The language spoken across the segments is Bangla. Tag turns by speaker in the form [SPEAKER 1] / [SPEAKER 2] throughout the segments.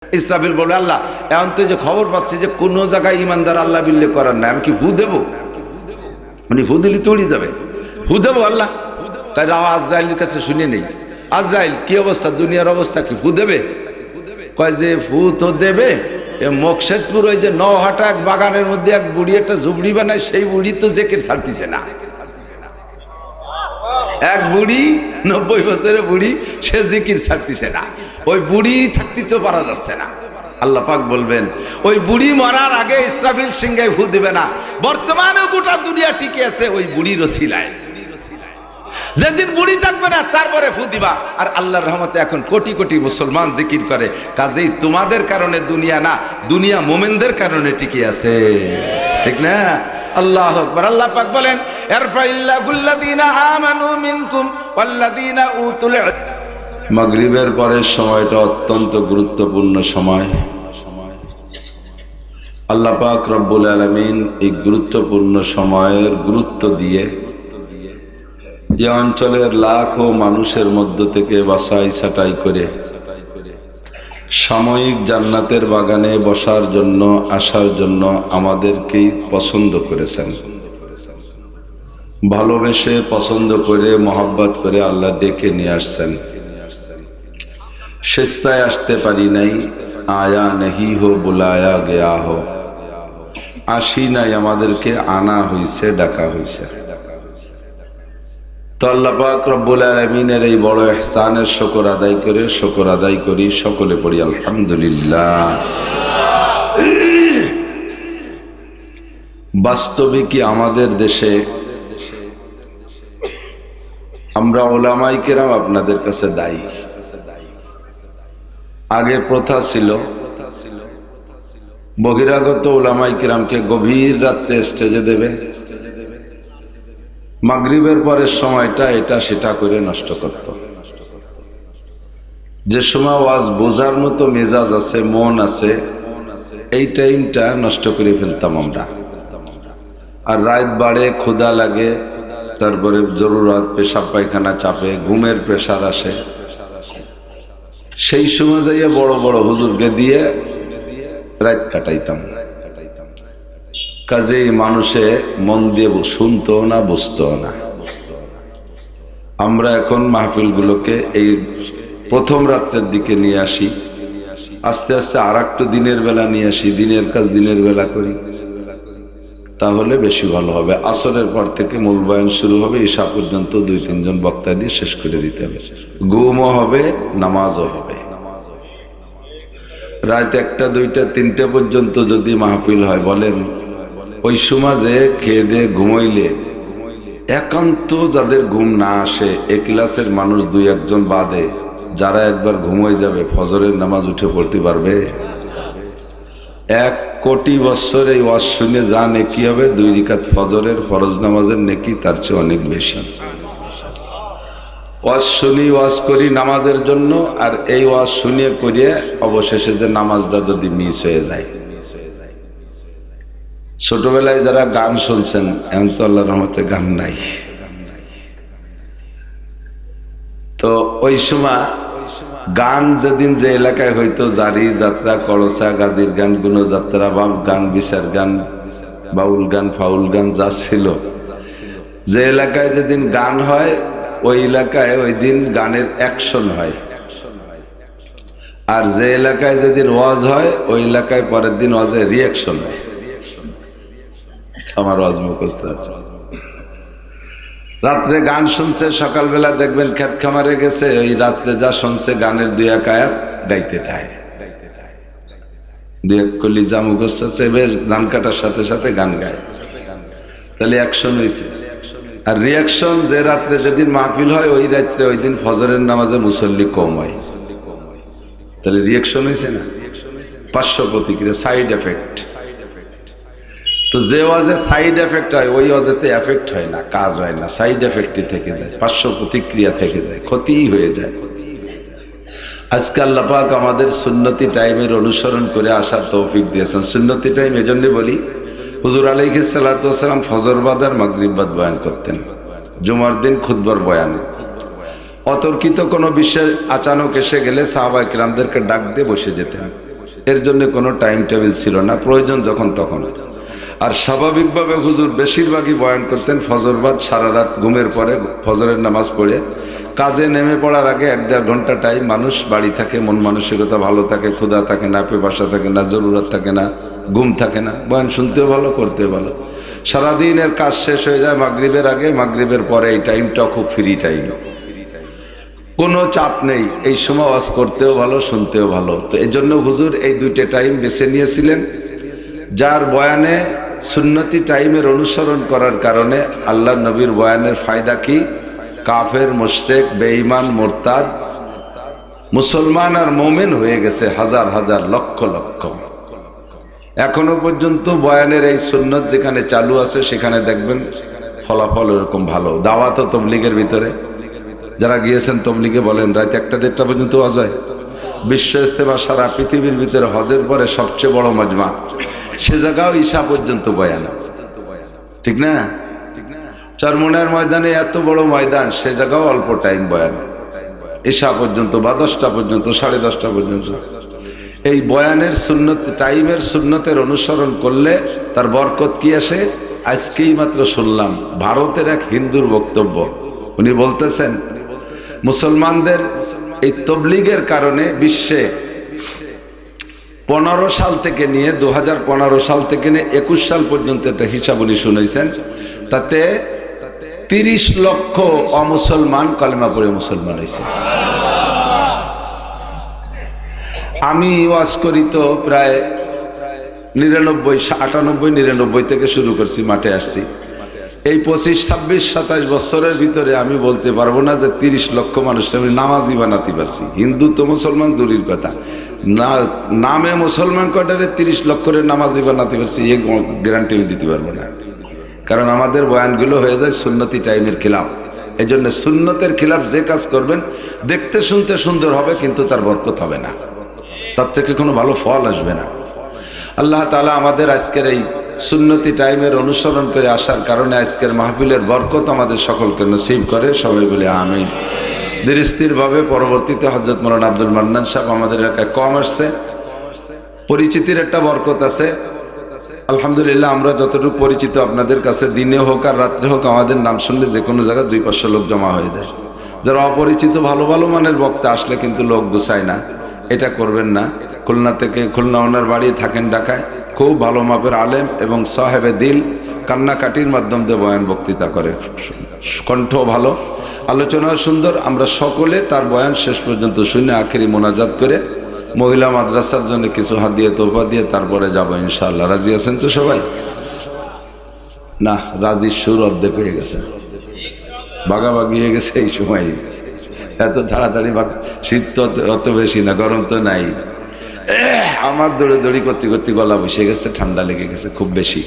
[SPEAKER 1] ইসরাফিল বলে, আল্লাহ এখন তো যে খবর পাচ্ছি যে কোনো জায়গায় ইমানদার আল্লাহ বিল্লে করার না, আমি কি হু দেবো? উনি হু দিলি তৈরি যাবে, হু দেবো আল্লাহ? তাই আজরাইলের কাছে শুনে নেই, আজরাইল কি অবস্থা, দুনিয়ার অবস্থা কি, হু দেবে? কয় যে ফু তো দেবে। মকশেদপুর ওই যে নহাটা এক বাগানের মধ্যে এক বুড়ি একটা ঝুবড়ি বানায়, সেই বুড়ি তো জেকের ছাড়তিছে না। এক বুড়ি 90 বছরের বুড়ি, সে জিকির ছাড়তিছে না। ওই বুড়ি থাকতে তো পারা যাচ্ছে না। আল্লাহ পাক বলবেন ওই বুড়ি মরার আগে ইসরাফিল সিংহায় ফু দিবে না। বর্তমানে গোটা দুনিয়া টিকে আছে ওই বুড়ির ওসিলায়। যেদিন বুড়ি থাকবে না তারপরে ফু দিবা। আর আল্লাহর রহমতে এখন কোটি কোটি মুসলমান জিকির করে। কাজেই তোমাদের কারণে দুনিয়া না, দুনিয়া মোমেনদের কারণে টিকে আছে, ঠিক না? আল্লাহু আকবার। আল্লাহ পাক বলেন ইরফাইল্লাহুল্লাযীনা আমানু মিনকুম ওয়াল্লাযীনা উতুল। মাগরিবের পরের সময়টা অত্যন্ত গুরুত্বপূর্ণ সময়। আল্লাহ পাক রব্বুল আলামিন এই গুরুত্বপূর্ণ সময়ের গুরুত্ব দিয়ে এই অঞ্চলের লাখো মানুষের মধ্য থেকে বাছাই ছাঁটাই করে সাময়িক জান্নাতের বাগানে বসার জন্য, আসার জন্য আমাদেরকেই পছন্দ করেছেন। ভালোবেসে পছন্দ করে মহব্বত করে আল্লাহ ডেকে নিয়ে আসছেন। স্বেচ্ছায় আসতে পারি নাই, আয়া নেহি হো বুলায়া গয়া হো, আসি নাই, আমাদেরকে আনা হয়েছে, ডাকা হয়েছে। তো আল্লাহ পাক রব্বুল আলামিনের এই বড় ইহসানের শুকর আদায় করি, সকলে পড়ি আলহামদুলিল্লাহ। বাস্তবিকই আমাদের দেশে আমরা ওলামায়ে কেরাম আপনাদের কাছে দায়ী। আগে প্রথা ছিল বহিরাগত ওলামায়ে কেরামকে গভীর রাত্রে স্টেজে দেবে, মাগরিবের পরের সময়টা এটা সেটা করে নষ্ট করত। যে সময় ওয়াজ বোঝার মতো মেজাজ আছে, মন আছে, এই টাইমটা নষ্ট করে ফেলতাম আমরা। আর রাত বাড়ে, ক্ষুধা লাগে, তারপরে জরুরত, পেশাব পায়খানা চাপে, ঘুমের প্রেসার আসে, সেই সময় যাইয়া বড় বড় হুজুরকে দিয়ে রাত কাটাইতাম। কাজেই মানুষে মন দিয়ে শুনতো না, বুঝতো না। আমরা এখন মাহফিলগুলোকে এই প্রথম রাত্রের দিকে নিয়ে আসি, আস্তে আস্তে আর একটু দিনের বেলা নিয়ে আসি, দিনের কাজ দিনের বেলা করি, তাহলে বেশি ভালো হবে। আসরের পর থেকে মূল বয়ান শুরু হবে, ঈশা পর্যন্ত 2-3 জন বক্তা দিয়ে শেষ করে দিতে হবে। ঘুমও হবে, নামাজও হবে। রাত 1টা, 2টা, 3টে পর্যন্ত যদি মাহফিল হয়, বলেন ওই সমাজে খেয়ে দিয়ে ঘুমাইলে একান্ত যাদের ঘুম না আসে, এ ক্লাসের মানুষ 2-1 জন বাদে যারা একবার ঘুমাই যাবে, ফজরের নামাজ উঠে পড়তে পারবে? 1 কোটি বছর এই ওয়াজ শুনে যা নেকি হবে, 2 রাকাত ফজরের ফরজ নামাজের নেকি তার চেয়ে অনেক বেশি। ওয়াজ শুনি, ওয়াজ করি নামাজের জন্য, আর এই ওয়াজ শুনিয়ে করিয়ে অবশেষে যে নামাজটা যদি মিস হয়ে যায়। ছোটবেলায় যারা গান শুনছেন, এখন তো আল্লাহর রহমতে গান নাই, তো ওই সময় গান যেদিন যে এলাকায় হয়তো জারি, যাত্রা, করসা, গাজীর গান, গুণযাত্রা, বাপ গান, বিচার গান, বাউল গান, ফাউল গান যা ছিল, যে এলাকায় যেদিন গান হয় ওই এলাকায় ওই দিন গানের অ্যাকশন হয়। আর যে এলাকায় যেদিন ওয়াজ হয় ওই এলাকায় পরের দিন ওয়াজের রিয়াকশন হয়। আমার ওয়াজ মুখস্থ আছে। রাত্রে গান শুনছে, সকালবেলা দেখবেন খেত খামারে গেছে, ওই রাত্রে যা শুনছে গানের 2-1 আয়াত গাইতে থাকে, 2-1 কলি যা মুখস্থ আছে, বেশ ধান কাটার সাথে সাথে গান গায়, তাহলে অ্যাকশন হয়েছে। আর রিয়াকশন যে রাত্রে যেদিন মাহফিল হয় ওই রাত্রে ওই দিন ফজরের নামাজে মুসল্লি কম হয়, তাহলে রিয়াকশন হয়েছে না? পার্শ্ব প্রতিক্রিয়া, সাইড এফেক্ট। তো যে ওয়াজে সাইড এফেক্ট হয় ওই ওয়াজেতে এফেক্ট হয় না, কাজ হয় না, সাইড এফেক্টই থেকে যায়, পার্শ্ব প্রতিক্রিয়া থেকে যায়, ক্ষতিই হয়ে যায়। আজকে আল্লাহ পাক আমাদের সুন্নতি টাইমের অনুসরণ করে আসার তৌফিক দিয়েছেন। সুন্নতি টাইম এজন্য বলি, হুজুর আলাইহিস সালাতু ওয়াস সালাম ফজর বাদ আর মাগরিব বাদ বয়ান করতেন, জুমার দিন খুতবার বয়ান। অতর্কিত কোনো বিষয় আচানক এসে গেলে সাহাবায়ে কেরামদেরকে ডাক দিয়ে বসে যেতেন। এর জন্য কোনো টাইম টেবিল ছিল না, প্রয়োজন যখন তখন। আর স্বাভাবিকভাবে হুজুর বেশিরভাগই বয়ান করতেন ফজরবাদ, সারা রাত ঘুমের পরে ফজরের নামাজ পড়ে কাজে নেমে পড়ার আগে 1-1.5 ঘন্টা টাইম। মানুষ বাড়ি থাকে, মন মানসিকতা ভালো থাকে, ক্ষুধা থাকে না, পেপাসা থাকে না, জরুরত থাকে না, ঘুম থাকে না, বয়ান শুনতেও ভালো, করতেও ভালো। সারাদিনের কাজ শেষ হয়ে যায় মাগরিবের আগে, মাগরিবের পরে এই টাইমটা খুব ফ্রি টাইম, কোনো চাপ নেই। এই সময় ওয়াজ করতেও ভালো, শুনতেও ভালো। তো এই জন্য হুজুর এই দুইটা টাইম বেছে নিয়েছিলেন, যার বয়ানে সুন্নতি টাইমের অনুসরণ করার কারণে আল্লাহ নবীর বয়ানের ফায়দা কি? কাফের, মুশরিক, বেঈমান, মুরতাদ, মুসলমান আর মুমিন হয়ে গেছে হাজার হাজার, লক্ষ লক্ষ। এখনো পর্যন্ত বয়ানের এই সুন্নত যেখানে চালু আছে সেখানে দেখবেন ফলাফল এরকম ভালো। দাওয়াত ও তবলিগের ভিতরে যারা গিয়েছেন তবলিগে বলেন রাত 1-1.5 পর্যন্ত ওয়াজ হয়। বিশ্ব ইস্তেমা সারা পৃথিবীর ভিতরে হজের পরে সবচেয়ে বড় মজমা, সে জায়গাও ঈশা পর্যন্ত বয়ান, ঠিক না? চরমনের ময়দানে এত বড় ময়দান, সে জায়গাও অল্প টাইম বয়ান, ঈশা পর্যন্ত বা 10টা পর্যন্ত, 10:30 পর্যন্ত। এই বয়ানের সুন্নত টাইমের সুন্নতের অনুসরণ করলে তার বরকত কি আসে? আজকেই মাত্র শুনলাম ভারতের এক হিন্দুর বক্তব্য। উনি বলতেছেন মুসলমানদের এই তবলিগের কারণে বিশ্বে 15 সাল থেকে নিয়ে 2015 সাল থেকে নিয়ে 21 সাল পর্যন্ত একটা হিসাব উনি শুনেছেন, তাতে 30 লক্ষ অমুসলমান কলেমা পড়ে মুসলমান হয়েছে। আমি ওয়াজ করি তো প্রায় 99 থেকে শুরু করছি, মাঠে আসছি। এই 25, 26, 27 বছরের ভিতরে আমি বলতে পারবো না যে 30 লক্ষ মানুষকে আমি নামাজি বানাতে পারছি। হিন্দু তো মুসলমান দূরের কথা, নামে মুসলমান কটারে 30 লক্ষের নামাজি বানাতে পারছি, এই গ্যারান্টি আমি দিতে পারবো না। কারণ আমাদের বয়ানগুলো হয়ে যায় সুন্নতি টাইমের খিলাফ। এই জন্য সুন্নতের খিলাফ যে কাজ করবেন দেখতে শুনতে সুন্দর হবে, কিন্তু তার বরকত হবে না, তার থেকে কোনো ভালো ফল আসবে না। আল্লাহ তাআলা আমাদের আজকের এই সুন্নতি টাইমের অনুসরণ করে আসার কারণে আজকের মাহফিলের বরকত আমাদের সকলকে নসিব করে। সবাই বলে আমিন। ধীরস্থিরভাবে পরবর্তীতে হযরত মাওলানা আব্দুল মান্নান সাহেব আমাদের এলাকায় কম আসছে, পরিচিতির একটা বরকত আছে। আলহামদুলিল্লাহ, আমরা যতটুকু পরিচিত আপনাদের কাছে, দিনে হোক আর রাত্রে হোক, আমাদের নাম শুনলে যে কোনো জায়গায় 200-500 লোক জমা হয়ে যায়। যারা অপরিচিত ভালো ভালো মানের বক্তা আসলে কিন্তু লোক গুছায় না, এটা করবেন না। খুলনা থেকে, খুলনা ওনার বাড়ি থাকেন ঢাকায়, খুব ভালো মাপের আলেম এবং সাহেবে দিল, কান্নাকাটির মাধ্যম দিয়ে বয়ান বক্তৃতা করে, কণ্ঠ ভালো, আলোচনা সুন্দর। আমরা সকলে তার বয়ান শেষ পর্যন্ত শুনে আখেরি মোনাজাত করে মহিলা মাদ্রাসার জন্য কিছু হাদিয়া তোফা দিয়ে তারপরে যাবো ইনশাআল্লাহ। রাজি আছেন তো সবাই? না, রাজির সুর অর্ধেক হয়ে গেছে, ভাগাভাগি হয়ে গেছে এই সময়। এত তাড়াতাড়ি শীত তো অত বেশি না, গরম তো নাই। আমার দৌড়ি করতে করতে গলা বসে গেছে, ঠান্ডা লেগে গেছে খুব বেশি।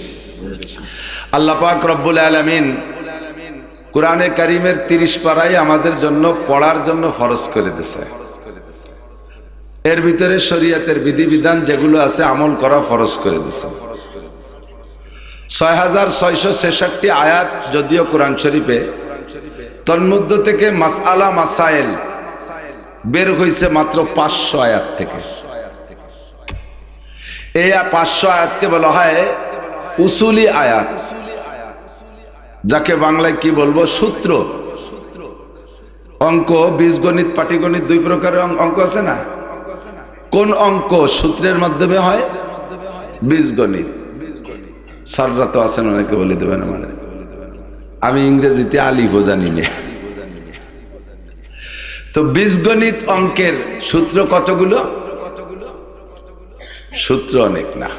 [SPEAKER 1] আল্লাহ পাক রব্বুল আলামিন কোরআনে কারীমের 30 পারায় আমাদের জন্য পড়ার জন্য ফরজ করে দিয়েছে। এর ভিতরে শরীয়তের বিধিবিধান যেগুলো আছে আমল করা ফরজ করে দিয়েছে। 6666 আয়াত যদিও কোরআন শরীফে, তন্মধ্য থেকে মাসআলা মাসাইল বের হয়েছে মাত্র 500 আয়াত থেকে। এই 500 আয়াতকে বলা হয় উসুলি আয়াত, যাকে বাংলায় কি বলবো, সূত্র। অঙ্ক, বীজগণিত, পাটিগণিত, 2 প্রকারের অঙ্ক আছে না? কোন অঙ্ক সূত্রের মাধ্যমে হয়? বীজগণিত। স্যাররা তো আছেন, অনেকে বলে দেবেন মানে আমি ইংরেজিতে আলিফও জানি না। তো বীজগণিত অঙ্কের সূত্র কতগুলো? সূত্র অনেক না,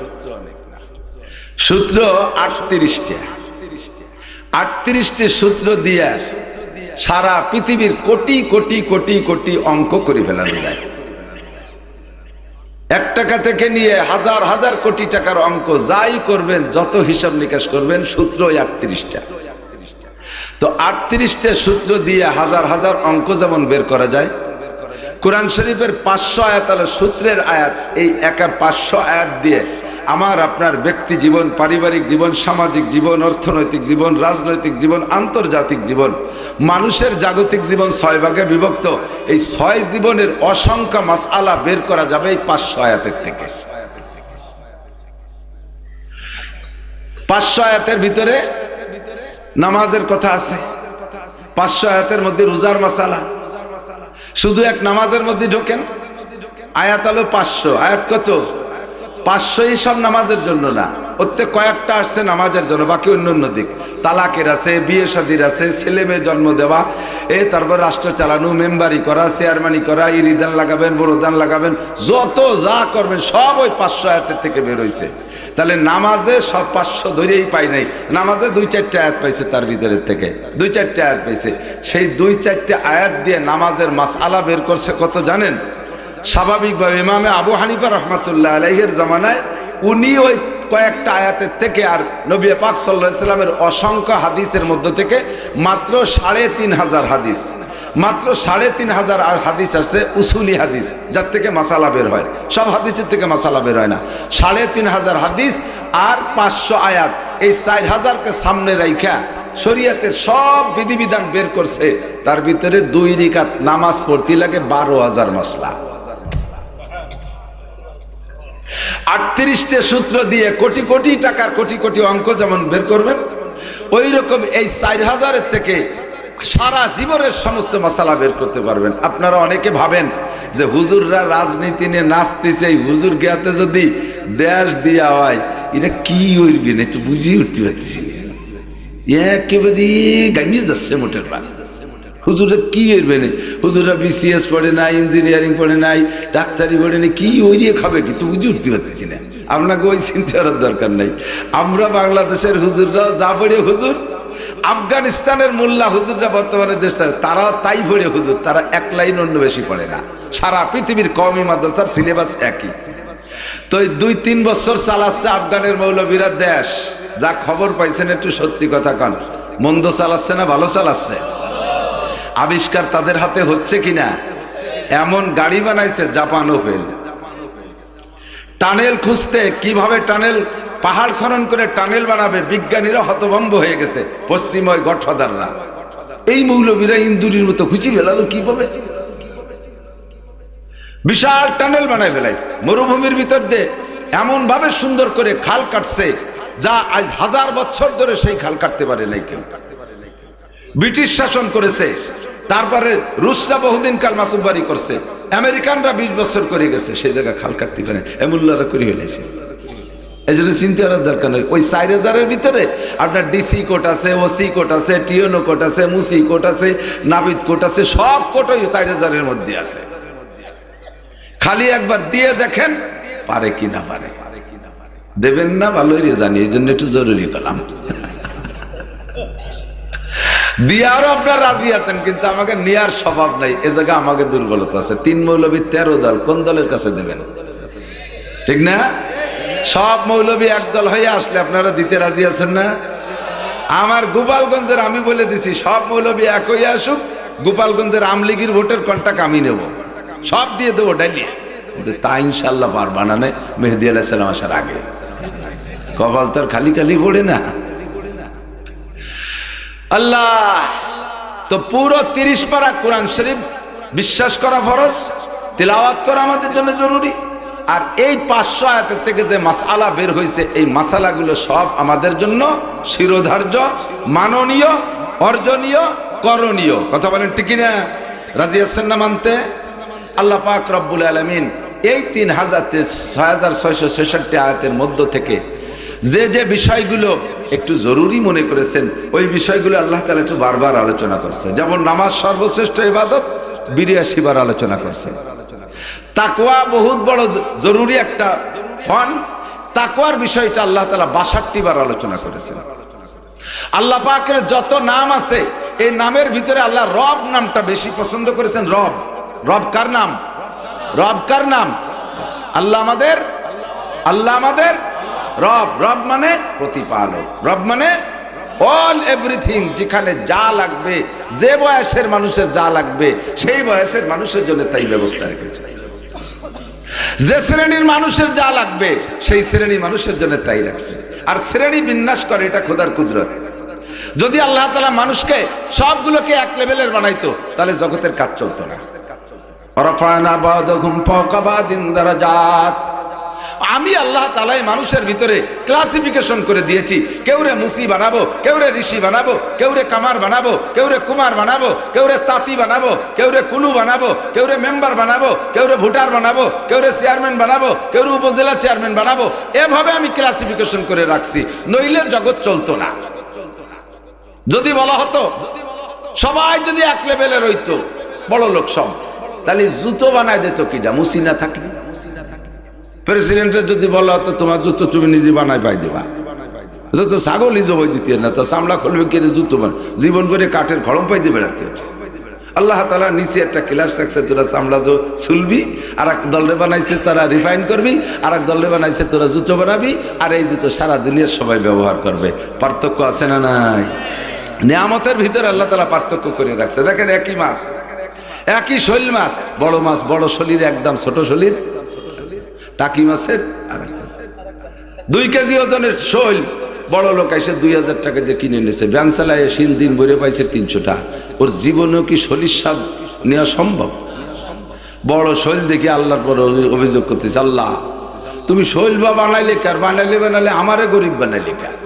[SPEAKER 1] সূত্র 38টা। 38টি সূত্র দিয়ে সারা পৃথিবীর কোটি কোটি কোটি কোটি অঙ্ক করে ফেলানো যায়। 1 টাকা থেকে নিয়ে হাজার হাজার কোটি টাকার অঙ্ক যাই করবেন, যত হিসাব নিকাশ করবেন, সূত্র 38টা। তো 38টা সূত্র দিয়ে হাজার হাজার অঙ্ক যেমন বের করা যায়, কোরআন শরীফের 500 আয়াত হলো সূত্রের আয়াত। এই 500 আয়াত দিয়ে আমার আপনার ব্যক্তি জীবন, পারিবারিক জীবন, সামাজিক জীবন, অর্থনৈতিক জীবন, রাজনৈতিক জীবন, আন্তর্জাতিক জীবন, মানুষের জাগতিক জীবন 6 ভাগে বিভক্ত। এই 6 জীবনের অসংখ্য মাসআলা বের করা যাবে এই 500 আয়াতের থেকে। 500 আয়াতের ভিতরে নামাজের কথা আছে, 500 আয়াতের মধ্যে রোজার মাসালা। শুধু এক নামাজের মধ্যে ঢোকেন, আয়াত হলো 500। আয়াত কত? 500ই সব নামাজের জন্য না, প্রত্যেক কয়েকটা আসছে নামাজের জন্য, বাকি অন্য দিক। তালাকের আছে, বিয়ে শাদীর আছে, ছেলে মেয়ে জন্ম দেওয়া, তারপর রাষ্ট্র চালানো, মেম্বারি করা, চেয়ারম্যানি করা, ইরিদান লাগাবেন, বড়দান লাগাবেন, যত যা করবেন সব ওই 500 আয়াতের থেকে বের হয়েছে। তাহলে নামাজে সব 500 ধরেই পাই নাই, নামাজে 2-4টা আয়াত পাইছে, তার ভিতরের থেকে 2-4টা আয়াত পাইছে। সেই 2-4টা আয়াত দিয়ে নামাজের মাসআলা বের করছে কত জানেন? স্বাভাবিকভাবে ইমামে আবু হানিফা রহমাতুল্লাহ আলাইহির জামানায় উনি ওই কয়েকটা আয়াতের থেকে আর নবী পাক সাল্লাল্লাহু আলাইহি সাল্লামের অসংখ্য হাদিসের মধ্য থেকে মাত্র 3500 হাদিস, মাত্র 3500 হাদিস আছে উসুলি হাদিস, যার থেকে মাসালা বের হয়। সব হাদিসের থেকে মাসালা বের হয় না। 3500 হাদিস আর 500 আয়াত, এই 4000কে সামনে রাইখা শরীয়তের সব বিধিবিধান বের করছে। তার ভিতরে 2 রাকাত নামাজ পড়তে লাগে 12000 মাসলা। 38টে সূত্র দিয়ে কোটি কোটি টাকার কোটি কোটি অঙ্ক যেমন বের করবেন, ওই রকম এই 4000-এর থেকে সারা জীবনের সমস্ত মাসালা বের করতে পারবেন। আপনারা অনেকে ভাবেন যে হুজুররা রাজনীতি নিয়ে নাচতেছে, এই হুজুর গিয়াতে যদি দেশ দিয়া হয় এটা কি হইবে না তো বুঝিয়ে উঠতে পারতেছি না, একেবারে গামিয়ে যাচ্ছে মোটের পা। হুজুরা কি হইবে না, হুজুরা বিসিএস পড়ে নাই, ইঞ্জিনিয়ারিং পড়ে নাই, ডাক্তারি পড়ে নাই, কি ওইরিয়ে খাবে কি তো বুঝে উঠতে পারতেছি না। আপনাকে ওই চিন্তা করার দরকার নাই। আমরা বাংলাদেশের হুজুররা যা পড়ে হুজুর, আফগানিস্তানের মোল্লা হুজুররা বর্তমানে দেশ তারা তাই পড়ে হুজুর, তারা 1 লাইন অন্য বেশি পড়ে না। সারা পৃথিবীর কওমি মাদ্রাসার সিলেবাস একই। তো 2-3 বছর চালাচ্ছে আফগানের মৌলবীরা দেশ। যা খবর পাইছেন একটু সত্যি কথা কন, মন্দ চালাচ্ছে না ভালো চালাচ্ছে? আবিষ্কার তাদের হাতে হচ্ছে কিনা? এমন গাড়ি বানাইছে জাপানও ফেল। টানেল খুঁজতে, কিভাবে টানেল, পাহাড় খনন করে টানেল বানাবে, বিজ্ঞানীরা হতভম্ব হয়ে গেছে। পশ্চিম ওই গঠফাদাররা, এই মৌলবীরা ইন্দুরির মতো খুঁজি ফেলালো কিভাবে, বিশাল টানেল বানায় ফেলাইছে মরুভূমির ভিতর দিয়ে। এমন ভাবে সুন্দর করে খাল কাটছে যা আজ 1000 বছর ধরে সেই খাল কাটতে পারে নাই কেউ। ব্রিটিশ শাসন করেছে, তারপরে রুশরা বহুদিন কাল মাতুব্বারি করছে, আমেরিকানরা 20 বছর করে গেছে, সেই জায়গায় খাল কাটতে পারে এমুল্লারা করে ফেলেছে। এই জন্য চিন্তা করার দরকার নেই। ওই 4000-এর ভিতরে আপনার ডিসি কোর্ট আছে, ওসি কোর্ট আছে, টিওনো কোর্ট আছে, মুসি কোর্ট আছে, নাবিদ কোর্ট আছে, সব কোর্ট ওই 4000-এর মধ্যে আছে। খালি একবার দিয়ে দেখেন পারে কি না পারে। দেবেন না ভালোই রে জানি, এই জন্য একটু জরুরি করলাম। দিয়ারও আপনার রাজি আছেন, কিন্তু আমাকে নেয়ার স্বভাব নাই, এ জায়গায় আমাকে দুর্বলতা আছে। 3 মৌলবী 13 দল, কোন দলের কাছে দেবেন? ঠিক না? সব মৌলবী এক দল হয়ে আসলে আপনারা দিতে রাজি আছেন না? আমার গোপালগঞ্জের আমি বলে দিছি, সব মৌলবী এক হয়ে আসুক, গোপালগঞ্জের আমলিগির ভোটের কন্টাক্ট আমি নেব, সব দিয়ে দেবো ডালিয়ে। কিন্তু তা ইনশাল্লাহ পারবা না, মেহেদী আলাইহিস সালাম আসার আগে। কপাল তো খালি খালি পড়ে না। আল্লাহ, তো পুরো 30 পারা কোরআন শরীফ বিশ্বাস করা ফরজ, তিলাওয়াত করা আমাদের জন্য জরুরি। আর এই 500 আয়াতের থেকে যে মাসআলা বের হয়েছে, এই মাসালাগুলো সব আমাদের জন্য শিরোধার্য, মাননীয়, অর্জনীয়, করণীয়। কথা বলেন ঠিক না? রাজি আছেন না মানতে? আল্লাহ পাক রব্বুল আলামিন এই 6666 আয়াতের মধ্য থেকে যে যে বিষয়গুলো একটু জরুরি মনে করেছেন, ওই বিষয়গুলো আল্লাহ তাআলা একটু বারবার আলোচনা করছে। যেমন নামাজ সর্বশ্রেষ্ঠ ইবাদত, 82 বার আলোচনা করছে। তাকওয়া বহুত বড় জরুরি একটা ফন, তাকওয়ার বিষয়টা আল্লাহ তাআলা 62 বার আলোচনা করেছেন। আল্লাহ পাকের যত নাম আছে, এই নামের ভিতরে আল্লাহ রব নামটা বেশি পছন্দ করেছেন। রব, রব কার নাম? রব কার নাম? আল্লাহ আমাদের, আল্লাহ আমাদের রব। রব মানে প্রতিপালক, রব মানে অল এভরিথিং। যেখানে যা লাগবে, যে বয়সের মানুষের যা লাগবে, সেই বয়সের মানুষের জন্য তাই ব্যবস্থা রেখেছে। যে শ্রেণীর মানুষের যা লাগবে সেই শ্রেণী মানুষের জন্য তাই রাখছে, আর শ্রেণী বিন্যাস করে এটা খোদার কুদরত। যদি আল্লাহ তাআলা মানুষকে সবগুলোকে এক লেভেলের বানাইতো তাহলে জগতের কাজ চলতো না। রাফা'না বা'দাহুম ফাওকা বা'দিন দারাজাত। আমি আল্লাহ তাআলা মানুষের ভিতরে ক্লাসিফিকেশন করে দিয়েছি, কেউরে মুসি বানাবো, কেউরে ঋষি বানাবো, কেউরে কামার বানাবো, কেউরে কুমার বানাবো, কেউরে তাঁতি বানাবো, কেউরে কুলু বানাবো, কেউরে মেম্বার বানাবো, কেউরে ভোটার বানাবো, কেউরে চেয়ারম্যান বানাবো, কেউরে উপজেলা চেয়ারম্যান বানাবো। এভাবে আমি ক্লাসিফিকেশন করে রাখছি, নইলে জগৎ চলতো না। যদি বলা হতো সবাই যদি এক লেভেলের হইতো, বড় লোক সব, তাহলে জুতো বানায় দিত কিনা মুসি না থাকলে? প্রেসিডেন্টের যদি বলা হতো তোমার জুতো তুমি নিজে বানাই পাই দেবা, তো ছাগলই জবাই দিতে না, তো চামড়া খুলবে কেড়ে জুতো বানায়, জীবন করে কাঠের খড়ম পাইতে বেড়াতে হতো। আল্লাহ তাআলা নিচে একটা ক্লাস রাখছে, তোরা চামড়া চুলবি, আর এক দলে বানাইছে তারা রিফাইন করবি, আর এক দলে বানাইছে তোরা জুতো বানাবি, আর এই জুতো সারা দুনিয়ার সবাই ব্যবহার করবে। পার্থক্য আছে না নাই? নিয়ামতের ভিতরে আল্লাহ তাআলা পার্থক্য করে রাখছে। দেখেন একই মাছ, একই শৈল মাছ, বড় শরীর একদম, ছোট শরীর টাকি মাছের আর 2 কেজি ওজনের শৈল বড় লোক এসে 2000 টাকা দিয়ে কিনে নিয়েছে, ভ্যান চালায় শিল দিন ভরে পাইছে 300 টাকা। ওর জীবনেও কি শরীর স্বাদ নেওয়া সম্ভব? বড় শৈল দেখে আল্লাহর পর অভিযোগ করতেছে, আল্লাহ তুমি শৈল বা বানাইলে কার, বানাইলে আমারে গরিব বানাইলে কার?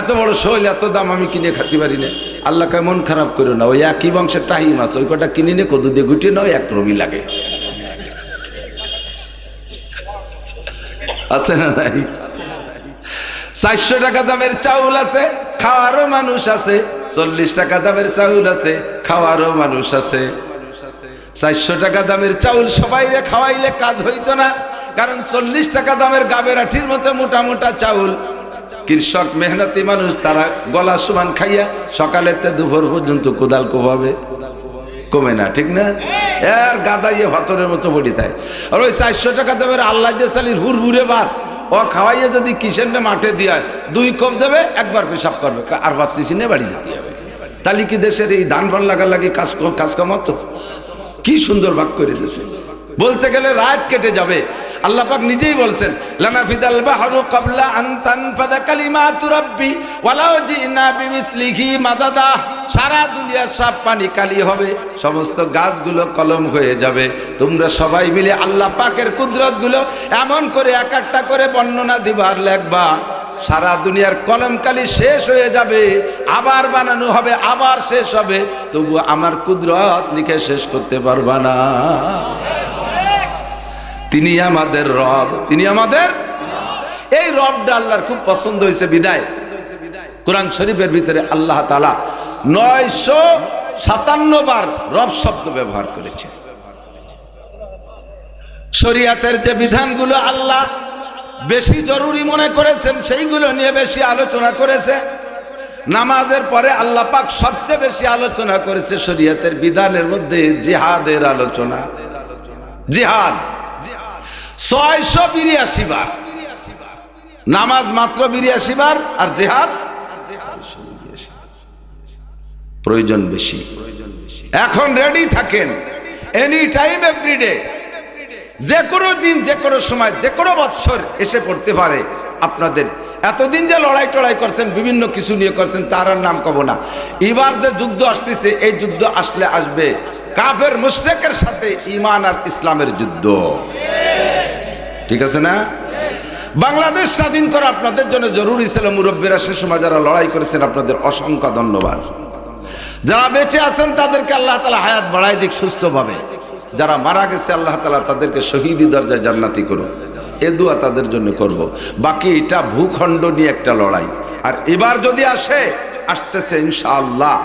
[SPEAKER 1] এত বড় শৈল, এত দাম আমি কিনে খাতে পারি না। আল্লাহ কয় মন খারাপ করো না, ওই একই বংশের টাহি মাছ, ওই কটা কিনে নিয়ে কদু দিয়ে গুটিয়ে নাও, এক রবি লাগে। আছে না নাই? 400 টাকা দামের চাউল আছে, খাওয়ারও মানুষ আছে। 40 টাকা দামের চাউল আছে, খাওয়ারও মানুষ আছে। 400 টাকা দামের চাউল সবাইরে খাওয়াইলে কাজ হইতো না, কারণ 40 টাকা দামের গাবের আঠির মতো মোটা মোটা চাউল কৃষক মেহনতি মানুষ তারা গলা সমান খাইয়া সকালেতে দুপুর পর্যন্ত কোদাল কোভাবে কমে না, ঠিক না? এর গাদাইয়ে ভাতরের মতো বডি থাকে। আর ওই 400 টাকা দামের আল্লাহ দেশালির হুড়হুড়ে ভাত ও খাওয়াইয়ে যদি কিষেনটা মাঠে দিয়ে 2 কোপ দেবে, একবার পেশাব করবে, আর ভাবতেছি না বাড়ি যেতে হবে। তাহলে কি দেশের এই ধান ফান লাগা লাগে কাজ কামাতো? কি সুন্দর ভাগ করে দিয়েছে, বলতে গেলে রাত কেটে যাবে। আল্লাহ পাক নিজেই বলছেন, লানাফিদাল বাহরু ক্বাবলা আন তানফাদা কালিমাতু রাব্বি ওয়ালাউ জিনা বিমিসলিহি মাদাদা। সারা দুনিয়ার সব পানি কালি হবে, সমস্ত গাছগুলো কলম হয়ে যাবে। তোমরা সবাই মিলে আল্লাহ পাকের কুদরতগুলো এমন করে এক একটা করে বর্ণনা দিবার লেখবা, সারা দুনিয়ার কলম কালি শেষ হয়ে যাবে, আবার বানানো হবে, আবার শেষ হবে, তবু আমার কুদরত লিখে শেষ করতে পারবা না। তিনি আমাদের রব, তিনি আমাদের এই রবটা আল্লাহর খুব পছন্দ হয়েছে বিদায় কোরআন শরীফের ভিতরে আল্লাহ তাআলা 957 বার রব শব্দ ব্যবহার করেছে। শরীয়তের যে বিধানগুলো আল্লাহ বেশি জরুরি মনে করেছেন সেইগুলো নিয়ে বেশি আলোচনা করেছে। নামাজের পরে আল্লাহ পাক সবচেয়ে বেশি আলোচনা করেছে শরীয়তের বিধানের মধ্যে জিহাদের আলোচনা। জিহাদ 682 বার, নামাজ মাত্র 82 বার, আর জিহাদ প্রয়োজন বেশি। এখন রেডি থাকেন, এনি টাইম এভরিডে, যে কোনো দিন, যে কোনো সময়, যে কোনো বছর এসে পড়তে পারে আপনাদের। এতদিন যে লড়াই টড়াই করছেন, বিভিন্ন কিছু নিয়ে করছেন, তার আর নাম কব না। এবার যে যুদ্ধ আসতেছে, এই যুদ্ধ আসলে আসবে কাফের মুশরিকের সাথে ঈমান আর ইসলামের যুদ্ধ, ঠিক আছে না? বাংলাদেশ স্বাধীন করা আপনাদের জন্য জরুরি ছিল। মুরব্বীরা সে সময় যারা লড়াই করেছেন, আপনাদের অসংখ্য ধন্যবাদ। যারা বেঁচে আছেন তাদেরকে আল্লাহ তাআলা হায়াত বাড়ায় দিক সুস্থভাবে। যারা মারা গেছে আল্লাহ তাআলা তাদেরকে শহীদি দরজায় জান্নাতি করুন, এ দোয়া তাদের জন্য করব। বাকি এটা ভূখণ্ড নিয়ে একটা লড়াই, আর এবার যদি আসতেছে ইনশাআল্লাহ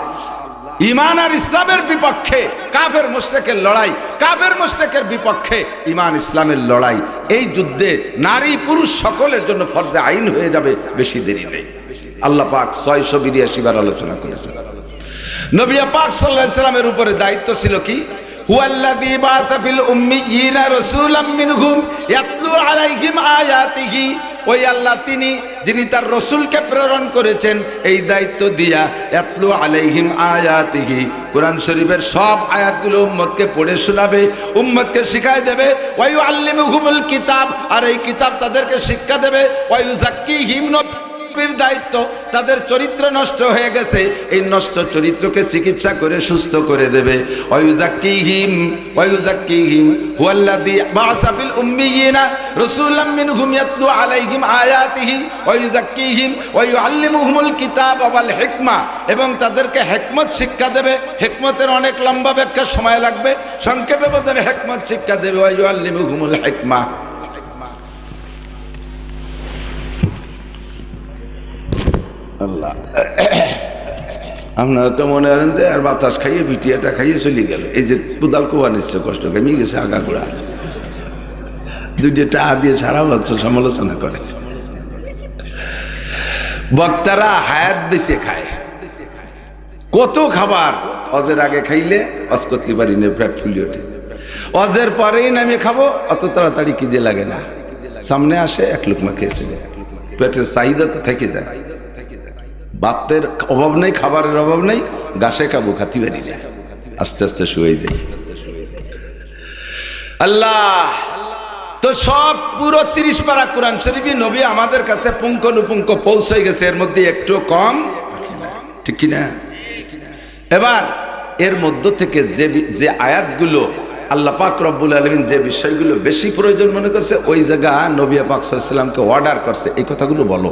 [SPEAKER 1] ঈমান আর ইসলামের বিপক্ষে কাফের মুশরিকের লড়াই, কাফের মুশরিকের বিপক্ষে ঈমান ইসলামের লড়াই। এই যুদ্ধে নারী পুরুষ সকলের জন্য ফরজে আইন হয়ে যাবে, বেশি দেরি নেই। আল্লাহ পাক 682 বার আলোচনা করেছেন। নবী পাক সাল্লাল্লাহু আলাইহি সাল্লামের উপরে দায়িত্ব ছিল কি? হুয়াল্লাযী বাআসা ফিল উম্মিয়িনা রাসূলাম মিনহুম ইয়াতলু আলাইহিম আয়াতিহি ওই আল্লাহ তিনি যিনি তার রসুলকে প্রেরণ করেছেন এই দায়িত্ব দিয়া ইয়াতলু আলাইহিম আয়াতিহি, কোরআন শরীফের সব আয়াতগুলো উম্মতকে পড়ে শোনাবে, উম্মতকে শিখায় দেবে। ওয়া ইউআল্লিমুহুমুল কিতাব, আর এই কিতাব তাদেরকে শিক্ষা দেবে। ওয়া ইউযাক্কিহিম, দায়িত্ব তাদের চরিত্র নষ্ট হয়ে গেছে, এই নষ্ট চরিত্রকে চিকিৎসা করে সুস্থ করে দেবে। ওয়ায়ুযাক্কিহিম হুয়াল্লাযী বা'আসা ফিল উম্মিয়িনা রাসূলাম মিনহুম ইয়াতলু আলাইহিম আয়াতিহি ওয়ায়ুযাক্কিহিম ওয়া ইউআল্লিমুহুমুল কিতাব ওয়াল হিকমা, এবং তাদেরকে হিকমত শিক্ষা দেবে। হিকমতের অনেক লম্বা ব্যাখ্যা, সময় লাগবে, সংক্ষেপে বলেন হিকমত শিক্ষা দেবে। ওয়া ইউআল্লিমুহুমুল হিকমা। আল্লাহ, আপনারা তো মনে করেন যে আর বাতাস খাইয়ে বিটিয়াটা খাইয়ে চলে গেল, এই যে কুদাল কোয়া নিচ্ছে কষ্ট কমিয়ে গেছে আগাগোড়া, দুইটা টাকা দিয়ে সারা বছর সমালোচনা করে। বক্তারা হায়াত বেঁচে খায়, কত খাবার অজের আগে খাইলে অজ করতে পারি না, পেট ফুলি ওঠে। অজের পরেই নামে খাবো, অত তাড়াতাড়ি খিদে লাগে না, সামনে আসে এক লোকমা খেয়ে চলে, পেটের চাহিদা তো থেকে যায়। বাতের অভাব নেই, খাবারের অভাব নেই, গাছে খাবো খাতি বেরিয়ে যায়, আস্তে আস্তে শুয়ে যায়। আল্লাহ তো সব পুরো 30 পারা কোরআন শরীফ নবী আমাদের কাছে পুঙ্খানুপুঙ্খ পৌঁছে গেছে, এর মধ্যে একটু কম, ঠিক কিনা? এবার এর মধ্য থেকে যে আয়াতগুলো আল্লাহ পাক রব্বুল আলামিন যে বিষয়গুলো বেশি প্রয়োজন মনে করছে, ওই জায়গা নবী পাক সাল্লাল্লাহু আলাইহি ওয়াসাল্লামকে অর্ডার করছে, এই কথাগুলো বলো,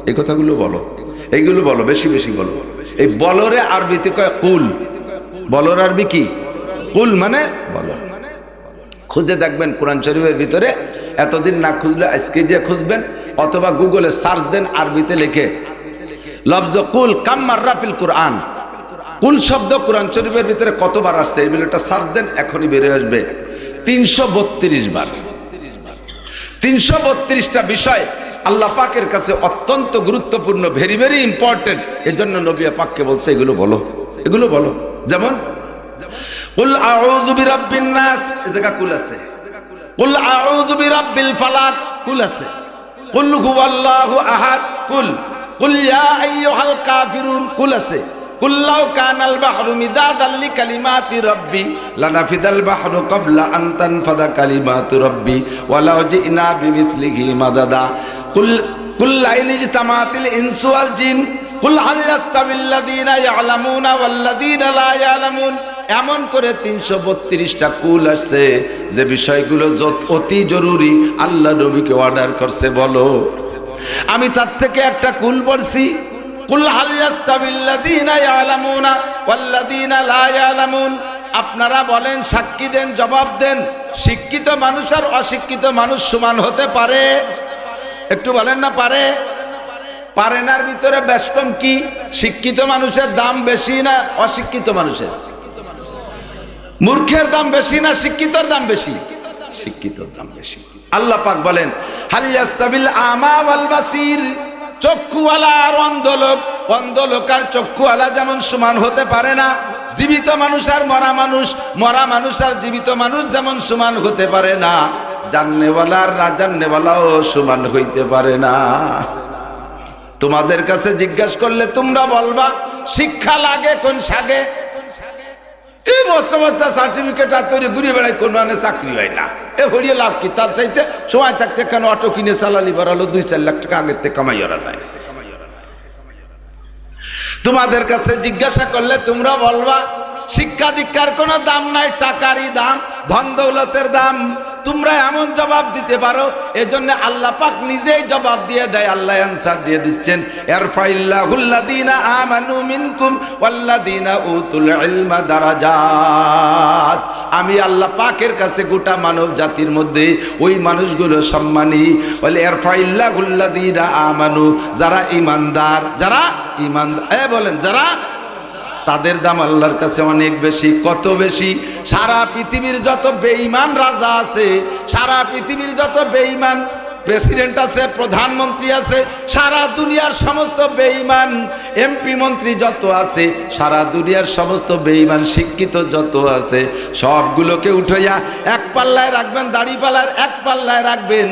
[SPEAKER 1] এই কথাগুলো বলো, এইগুলো বলো, বেশি বেশি বলো। এই বলরে আরবিতে কয় কুল, বলর আরবি কি? কুল মানে বলো। খুঁজে দেখবেন কোরআন শরীফের ভিতরে, এতদিন না খুঁজলে আজকে যে খুঁজবেন, অথবা গুগলে সার্চ দেন, আরবিতে লিখে লফজ কুল কাম মাররা ফিল কোরআন, কুল শব্দ কোরআন শরীফের ভিতরে কতবার আসছে এই বিষয়টা সার্চ দেন, এখনই বেরিয়ে আসবে 332 বার। 332টা বিষয় আল্লাহ পাকের কাছে অত্যন্ত গুরুত্বপূর্ণ, ভেরি ভেরি ইম্পর্টেন্ট। এজন্য নবী পাককে বলছে এগুলো বলো, এগুলো বলো। যেমন কুল আউযু বিরাব্বিন নাস, এই জায়গা কুল আছে। কুল আউযু বিরাব্বিল ফালাক, কুল আছে। কুল হুয়াল্লাহু আহাদ, কুল। কুল ইয়া আইয়ুহাল কাফিরুন, কুল আছে। কুল লাউ কানাল বাহরু মিদাদাল লিকালিমাতি রাব্বি লানাফিদাল বাহরু ক্বাবলা আন তানফাদা কালিমাতু রাব্বি ওয়ালাউ জিনা বিমিথলিহি মাদাদা। কুল লাইন ইজতামাতিল ইনসু ওয়াল জিন কুল হাল ইয়াস্তাবিল্লাযীনা ইয়ালামুনা ওয়াল্লাযীনা লা ইয়ালামুন। এমন করে 332টা কুল আসছে, যে বিষয়গুলো অতি জরুরি আল্লাহ নবীকে অর্ডার করছে বলো। আমি তার থেকে একটা কুল পড়ছি, কুল হাল ইয়াস্তাবিল্লাযীনা ইয়ালামুনা ওয়াল্লাযীনা লা ইয়ালামুন। আপনারা বলেন, সাক্ষী দেন, জবাব দেন, শিক্ষিত মানুষ আর অশিক্ষিত মানুষ সমান হতে পারে? একটু বলেন না পারে? পারেনার ভিতরে বেশ কম কি? শিক্ষিত মানুষের দাম বেশি না অশিক্ষিত মানুষের? মূর্খের দাম বেশি না শিক্ষিতর দাম বেশি? শিক্ষিতর দাম বেশি। আল্লাহ পাক বলেন হাল ইয়াস্তাবিল আমা ওয়াল বাসির, চক্ষুওয়ালা আর অন্ধ লোক, অন্ধ লোক আর চক্ষুওয়ালা যেমন সমান হতে পারে না, জীবিত মানুষ আর মরা মানুষ, মরা মানুষ আর জীবিত মানুষ যেমন সমান হতে পারে না, জাননেওয়ালা আর না জাননেওয়ালাও সমান হইতে পারে না। তোমাদের কাছে জিজ্ঞাসা করলে তোমরা বলবা শিক্ষা লাগে কোন সাগে? এই বস্তা বস্তা সার্টিফিকেট আর তৈরি ঘুরিয়ে বেড়ায়, কোন মানে চাকরি হয় না। এ হরিয়ে লাভ কি? তার চাইতে সময় থাকতে কেন অটো কিনে চালালি বাড়ালো, 2-4 লাখ টাকা আগের থেকে কামাই করা যায়। তোমাদের কাছে জিজ্ঞাসা করলে তোমরা বলবা শিক্ষা দীক্ষার কোনো দাম নাই, টাকারই দাম, ধন দৌলতের দাম। তোমরা এমন জবাব দিতে পারো, এজন্য আল্লাহ পাক নিজেই জবাব দিয়ে দেয়। আল্লাহ অ্যানসার দিয়ে দিচ্ছেন, ইরফাইল্লাহুল্লাযীনা আমানু মিনকুম ওয়াল্লাযীনা উতুল ইলমা দারাজাত। আমি আল্লাহ পাকের কাছে গোটা মানব জাতির মধ্যে ওই মানুষগুলো সম্মানী। বলে ইরফাইল্লাহুল্লাযীনা আমানু, যারা ঈমানদার, যারা ঈমানদার, বলেন যারা, তাদের দাম আল্লাহর কাছে অনেক বেশি। কত বেশি? সারা পৃথিবীর যত বেঈমান রাজা আছে, সারা পৃথিবীর যত বেঈমান প্রেসিডেন্ট আছে, প্রধানমন্ত্রী আছে, সারা দুনিয়ার সমস্ত বেঈমান এমপি মন্ত্রী যত আছে, সারা দুনিয়ার সমস্ত বেঈমান শিক্ষিত যত আছে, সবগুলোকে উঠাইয়া এক পাল্লায় রাখবেন, দাড়িপাল্লার এক পাল্লায় রাখবেন।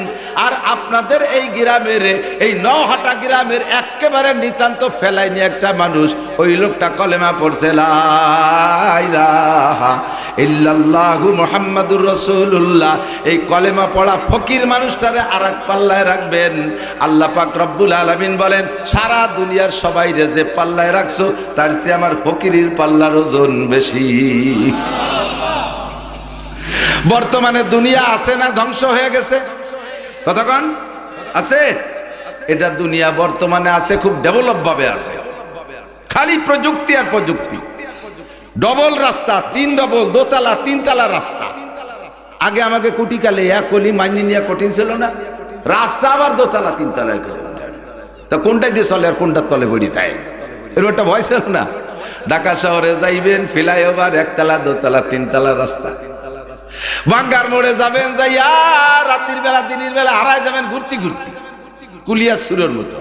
[SPEAKER 1] আর আপনাদের এই গ্রামের, এই নহাটা গ্রামের একেবারে নিতান্ত ফেলাই নিয়ে একটা মানুষ, ওই লোকটা কলেমা পড়ছে লা ইলাহা ইল্লাল্লাহু মুহাম্মাদুর রাসূলুল্লাহ, এই কলেমা পড়া ফকির মানুষটারে আর এক পাল্লায় রাখবেন। আল্লাহ পাক রব্বুল আলামিন বলেন, সারা দুনিয়ার সবাই যে পাল্লায় রাখছো তার চেয়ে আমার ফকিরের পাল্লার ওজন বেশি। বর্তমানে দুনিয়া আছে না ধ্বংস হয়ে গেছে? কতক্ষণ আছে? এটা দুনিয়া বর্তমানে আছে, খুব ডেভেলপ ভাবে আছে, খালি প্রযুক্তি আর প্রযুক্তি। ডবল রাস্তা, 3 ডবল, দোতলা 3 তলা রাস্তা। আগে আমাকে কুটিকালে এক কলি মাইনি নিয়ে কঠিন ছিল না, রাস্তা আবার দোতলা 3 তলায় করতে, তা কোনটাই দিয়ে চলে আর কোনটার তলে বড়ি তাই এরকম একটা ভয় ছিল না। ঢাকা শহরে যাইবেন, ফ্লাইওভার 1 তলা 2 তলা 3 তলা রাস্তা। বাঙ্গার মোড়ে যাবেন, যাইয়া রাতের বেলা দিনের বেলা হারায় যাবেন ঘুরতে ঘুরতে, কুলিয়া সুরের মতো।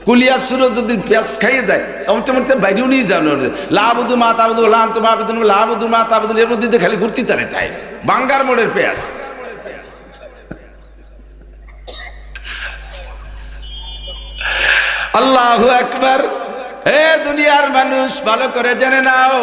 [SPEAKER 1] কুলিয়া সুর যদি পেঁয়াজ খাইয়ে যায় মোটামুটি বাইরেও নিয়ে যান, লাবুদু মা তাবুদু লান্ত বাবুদু লাবুদু মা তাবুদু, এর মধ্যে খালি ঘুরতে তারে তাই বাঙ্গার মোড়ের পেঁয়াজ। আল্লাহু আকবার। হে দুনিয়ার মানুষ, ভালো করে জেনে নাও,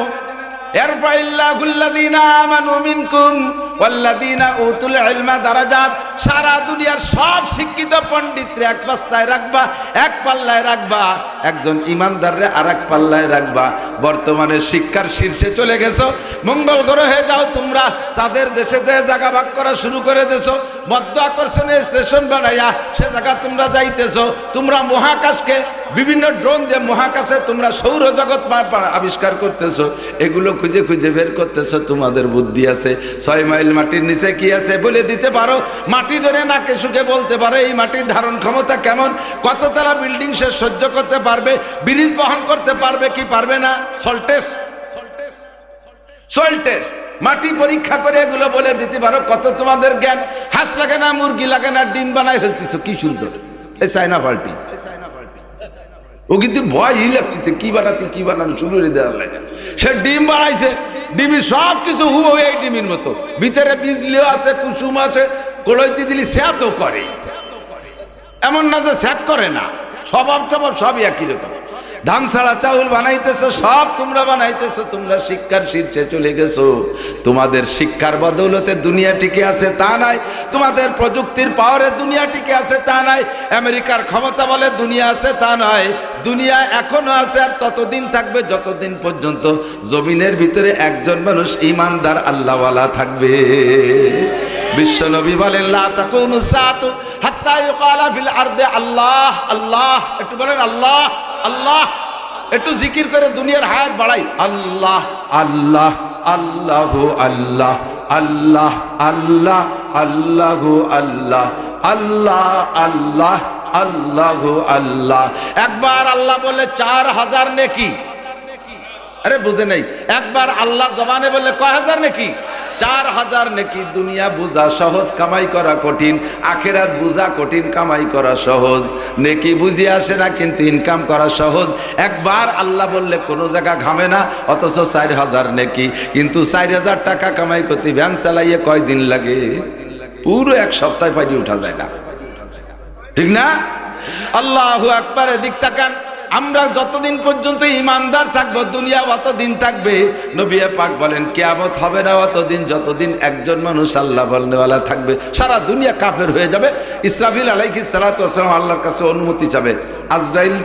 [SPEAKER 1] সারা দুনিয়ার সব শিক্ষিত পণ্ডিতরে এক পাল্লায় রাখবা, এক পাল্লায় রাখবা, একজন ইমানদাররে আর এক পাল্লায় রাখবা। বর্তমানে শিক্ষার শীর্ষে চলে গেছো, মঙ্গল গ্রহে যাও তোমরা, চাঁদের দেশে যে জায়গা ভাগ করা শুরু করে দেছো, মধ্য আকর্ষণে স্টেশন বানাইয়া সে জায়গা তোমরা যাইতেছো। তোমরা মহাকাশকে বিভিন্ন ড্রোন দিয়ে মহাকাশে তোমরা সৌরজগৎ আবিষ্কার করতেছো, এগুলো খুঁজে খুঁজে বের করতেছো। তোমাদের বুদ্ধি আছে, 6 মাইল মাটির নিচে কি আছে বলে দিতে পারো, মাটি ধরে নাকে সুখে বলতে পারো এই মাটির ধারণ ক্ষমতা কেমন, কততলা বিল্ডিং সে সহ্য করতে পারবে, ব্রিজ বহন করতে পারবে কি পারবে না, সল্টেস মাটি পরীক্ষা করে এগুলো বলে দিতে পারো। কত তোমাদের জ্ঞান, হাঁস লাগে না, মুরগি লাগে না, ডিম বানাই ফেলতেছো, কি সুন্দর এই চায়না পার্টি। ও কিন্তু ভয়ই লাগতেছে, কি বানাচ্ছে কি বানানো শুরু করে দেওয়ার লাগে। সে ডিম বানাইছে, ডিমি সব কিছু হুবহু এই ডিমের মতো, ভিতরে বিজলিও আছে, কুসুম আছে, কলইতে দিলি স্যাত করে, এমন না যে স্যাত করে না, স্বভাব টভাব সবই একই রকম। ধান ছাড়া চাউল বানাইতেছো, সব তোমরা বানাইতেছো। তোমরা শিক্ষার শীর্ষে চলে গেছো, তোমাদের শিক্ষার বদৌলতে দুনিয়া টিকে আছে তা নাই, তোমাদের প্রযুক্তির পাওয়ারে দুনিয়া টিকে আছে তা নাই, আমেরিকার ক্ষমতা বলে দুনিয়া আছে তা নয়। দুনিয়া এখনো আছে আর ততদিন থাকবে যতদিন পর্যন্ত জমিনের ভিতরে একজন মানুষ ইমানদার আল্লাহওয়ালা থাকবে। বিশ্বনবী বলেন লা তাকুমুস সাআতু হাত্তা ইউকালা ফিল আরদি আল্লাহ আল্লাহ। একটু বলেন আল্লাহ আল্লাহ, একটু জিকির করে দুনিয়ার হায়াত বাড়াই। আল্লাহ আল্লাহ আল্লাহু আল্লাহ আল্লাহ আল্লাহ আল্লাহু আল্লাহ আল্লাহ আল্লাহ আল্লাহু আল্লাহ। একবার আল্লাহ বলে 4000 নেকি। আরে বুঝে নাই, একবার আল্লাহ জবানে বললে কয় হাজার নেকি? 4000 নেকি। দুনিয়া বুঝা সহজ, কামাই করা কঠিন, আখেরাত বুঝা কঠিন, কামাই করা সহজ। নেকি বুঝি আসে না কিন্তু ইনকাম করা সহজ। একবার আল্লাহ বললে কোনো জায়গা ঘামে না, অথচ 4000 নেকি। কিন্তু 4000 টাকা কামাই করতে ভ্যান চালাইয়ে কয়দিন লাগে? পুরো 1 সপ্তাহ পাইয়ে উঠা যায় না, ঠিক না? আল্লাহু আকবার। এদিক তাকান, আমরা যতদিন পর্যন্ত ইমানদার থাকবো দুনিয়া অতদিন থাকবে। নবী পাক বলেন কিয়ামত হবে না অতদিন যতদিন একজন মানুষ আল্লাহ বলনেওয়ালা থাকবে। সারা দুনিয়া কাফের হয়ে যাবে। ইসরাফিল আলাইহিস সালাতু ওয়াস সালাম আল্লাহর কাছে অনুমতি চাবে। আজরাইল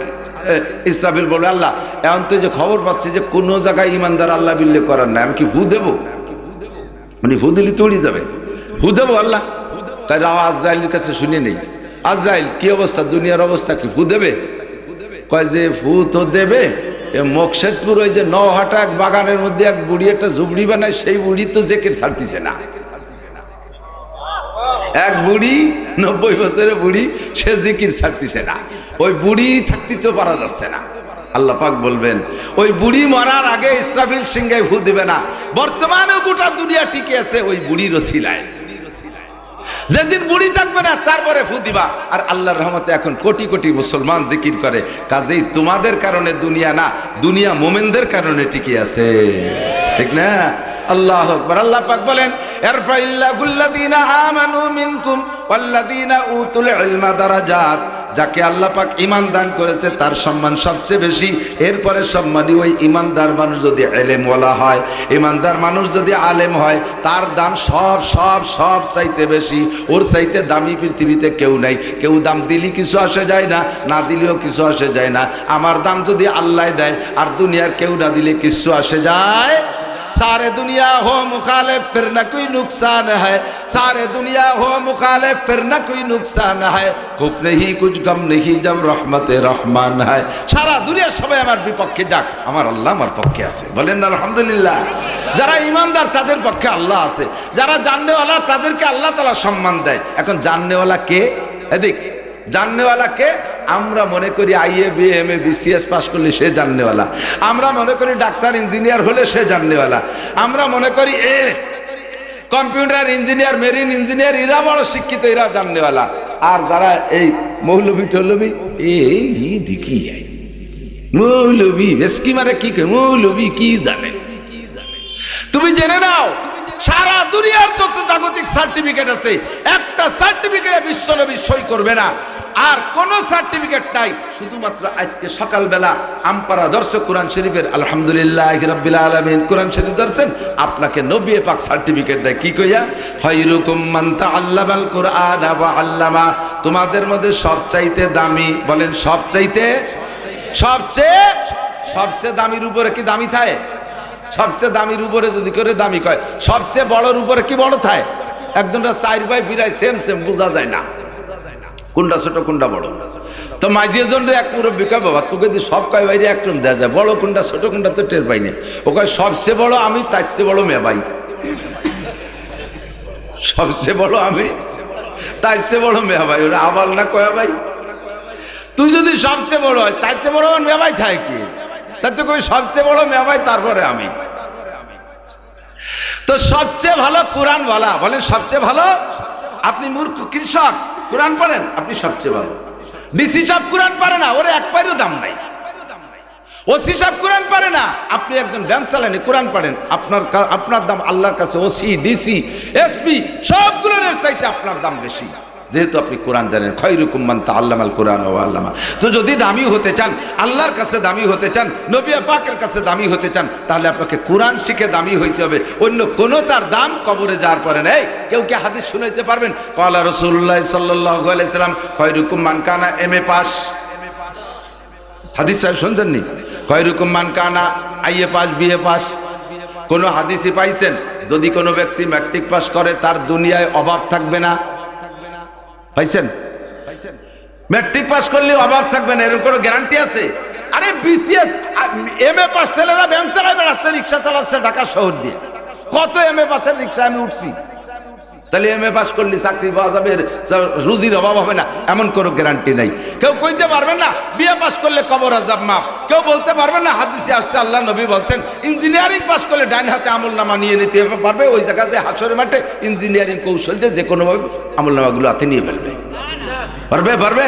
[SPEAKER 1] ইসরাফিল বলে আল্লাহ এখন তো যে খবর পাচ্ছি যে কোনো জায়গায় ইমানদার আল্লাহ বিল্লে করার না, আমি কি হু দেবো? উনি হু দিলি তৈরি যাবে, হু দেবো আল্লাহ। তাই আজরাইলের কাছে শুনে নেই, আজরাইল কি অবস্থা, দুনিয়ার অবস্থা কি, হু দেবে? কয় যে ফু তো দেবে। মকসেদপুর ওই যে নহাটা এক বাগানের মধ্যে এক বুড়ি একটা ঝুবড়ি বানায়, সেই বুড়ি তো জেকের ছাড়তিছে না। এক বুড়ি 90 বছরের বুড়ি, সে জিকির ছাড়তিছে না। ওই বুড়ি থাকতে তো পারা যাচ্ছে না। আল্লাহ পাক বলবেন ওই বুড়ি মরার আগে ইসরাফিল সিংহায় ফু দিবে না। বর্তমানে গোটা দুনিয়া টিকে আছে ওই বুড়ির ওসিলায়। যেদিন বুড়ি থাকবে না তারপরে ফু দিবা। আর আল্লাহর রহমতে এখন কোটি কোটি মুসলমান জিকির করে। কাজেই তোমাদের কারণে দুনিয়া না, দুনিয়া মোমেনদের কারণে টিকে আছে, ঠিক না? আল্লাহু আকবার। আল্লাহ পাক বলেন ইরফাইল্লাহুল্লাযীনা আমানু মিনকুম ওয়াল্লাযীনা উতুল ইলমা দারাজাত। যাকে আল্লাহ পাক ঈমান দান করেছে তার সম্মান সবচেয়ে বেশি। এরপরে সম্মানী ওই ঈমানদার মানুষ যদি ইলমওয়ালা হয়, ঈমানদার মানুষ যদি আলেম হয়, তার দাম সব সব সব চাইতে বেশি। ওর চাইতে দামি পৃথিবীতে কেউ নাই। কেউ দাম দিলি কিছু আসে যায় না, না দিলেও কিছু আসে যায় না। আমার দাম যদি আল্লাহ দেয় আর দুনিয়ার কেউ না দিলে কিছু আসে যায়। सारे दुनिया हो मुखालिफ फिर न कोई नुकसान है, सारे दुनिया हो मुखालिफ फिर न कोई नुकसान है, खूब नहीं कुछ गम नहीं जब रहमत रहमान है। सारा दुनिया সবাই আমার বিপক্ষে যাক, আমার আল্লাহ আমার পক্ষে আছে, বলেন না আলহামদুলিল্লাহ। যারা ঈমানদার তাদের পক্ষে আল্লাহ আছে, যারা জাননেওয়ালা তাদেরকে আল্লাহ তাআলা সম্মান দেয়। এখন জাননেওয়ালা কে? এদিক জাননেওয়ালা কে? আমরা মনে করি আইএ বিএমএ বিসিএস পাস করলে সে জাননেওয়ালা, আমরা মনে করি ডাক্তার ইঞ্জিনিয়ার হলে সে জাননেওয়ালা, আমরা মনে করি কম্পিউটার ইঞ্জিনিয়ার মেরিন ইঞ্জিনিয়ার এরা বড় শিক্ষিত, এরা জাননেওয়ালা। আর যারা এই মৌলবি টৌলবি এই দেখি মৌলবি বেশকি মারে কি মৌলবি কি জানে? তুমি জেনে নাও সারা দুনিয়ার যত জাগতিক সার্টিফিকেট আছে একটা সার্টিফিকেটে বিশ্বনবী সই করবে না। আর কোন সার্টিফিকেট নাই, শুধুমাত্র আজকে সকালবেলা আমপারা দর্শক কোরআন শরীফের আলহামদুলিল্লাহি রাব্বিল আলামিন কোরআন শরীফ দর্শন আপনাকে নবী পাক সার্টিফিকেট দেয়। কি কইয়া? খায়রুকুম মান তাআল্লামাল কুরআনা ওয়া আল্লামা। তোমাদের মধ্যে সবচাইতে দামি, বলেন সবচাইতে, সবচেয়ে দামির উপরে কি দামি থাকে? সবচেয়ে দামির উপরে যদি করে দামি কয়, সবচেয়ে বড়র উপরে কি বড় থাকে? একজনটা 4 ভাই বিরাই সেম সেম বোঝা যায় না কোনটা ছোট কোনটা বড়। তো মাঝিয়ে জন এক মুরব্বী কয়, বাবা তোকে যদি সব কয় বাইরে একরকম দেওয়া যায়, বড় কোনটা ছোট কোনটা তো টের পাই না। ও কয় সবচেয়ে বড় আমি, তার চেয়ে বড় মেয়ে ভাই। সবচেয়ে বড় আমি, তার চেয়ে বড় মেয়ে ভাই। ওরা আবাল না কয়া ভাই? তুই যদি সবচেয়ে বড় হয় তার চেয়ে বড় মেয়ে ভাই থাকে কি? তার তো কই সবচেয়ে বড় মেয়ে ভাই, তারপরে আমি। তো সবচেয়ে ভালো কোরআন বলা, বলেন সবচেয়ে ভালো। আপনি মূর্খ কৃষক কোরআন পড়েন, আপনি সবচেয়ে ভালো। ডিসি সাহেব কোরআন পারে না, ওরে এক পাইরও দাম নাই। ওসি সাহেব কোরআন পারে না, আপনি একজন ব্যাংক চালানি কোরআন পড়েন, আপনার দাম আল্লাহর কাছে ওসি ডিসি এসপি সবগুলোর চাইতে আপনার দাম বেশি, যেহেতু আপনি কোরআন জানেন। খায়রুকুম মান তাআল্লামাল কুরআন ওয়া আল্লামা। তো যদি দামি হতে চান, আল্লাহর কাছে দামি হতে চান, নবী পাকের কাছে দামি হতে চান, তাহলে আপনাকে কোরআন শিখে দামি হইতে হবে। অন্য কোনো তার দাম কবরে যাওয়ার পরে নেই। কেউ কি হাদিস শুনাইতে পারবেন? ক্বালা রাসূলুল্লাহ সাল্লাল্লাহু আলাইহি সাল্লাম খায়রুকুম মান কানা এমএ পাস। হাদিস শুনছেন নি? খায়রুকুম মান কানা আইএ পাস বিএ পাস। কোন হাদিসই পাইছেন যদি কোনো ব্যক্তি ম্যাট্রিক পাস করে তার দুনিয়ায় অভাব থাকবে না? পাইছেন? ম্যাট্রিক পাস করলে অভাব থাকবে না, এরকম কোনো গ্যারান্টি আছে? আরে বিসিএস এমএ পাস ছেলেরা ব্যাংক চালায় বেড়াচ্ছে, রিক্সা চালাচ্ছে ঢাকা শহর দিয়ে। কত এমএ পাসের রিক্সা আমি উঠছি। তাহলে এমএ পাস করলে চাকরি পাওয়া যাবে, রুজির অভাব হবে না, এমন কোনো গ্যারান্টি নাই। কেউ কইতে পারবেন না বিএ পাস করলে কবর আযাব মাফ। কেউ বলতে পারবেন না হাদিসে আসছে আল্লাহ নবী বলছেন ইঞ্জিনিয়ারিং পাস করলে ডাইন হাতে আমলনামা নিয়ে নিতে পারবে। ওই জায়গায় যে হাসরের মাঠে ইঞ্জিনিয়ারিং কৌশল দিয়ে যে কোনোভাবে আমলনামাগুলো হাতে নিয়ে ফেলবে। পারবে।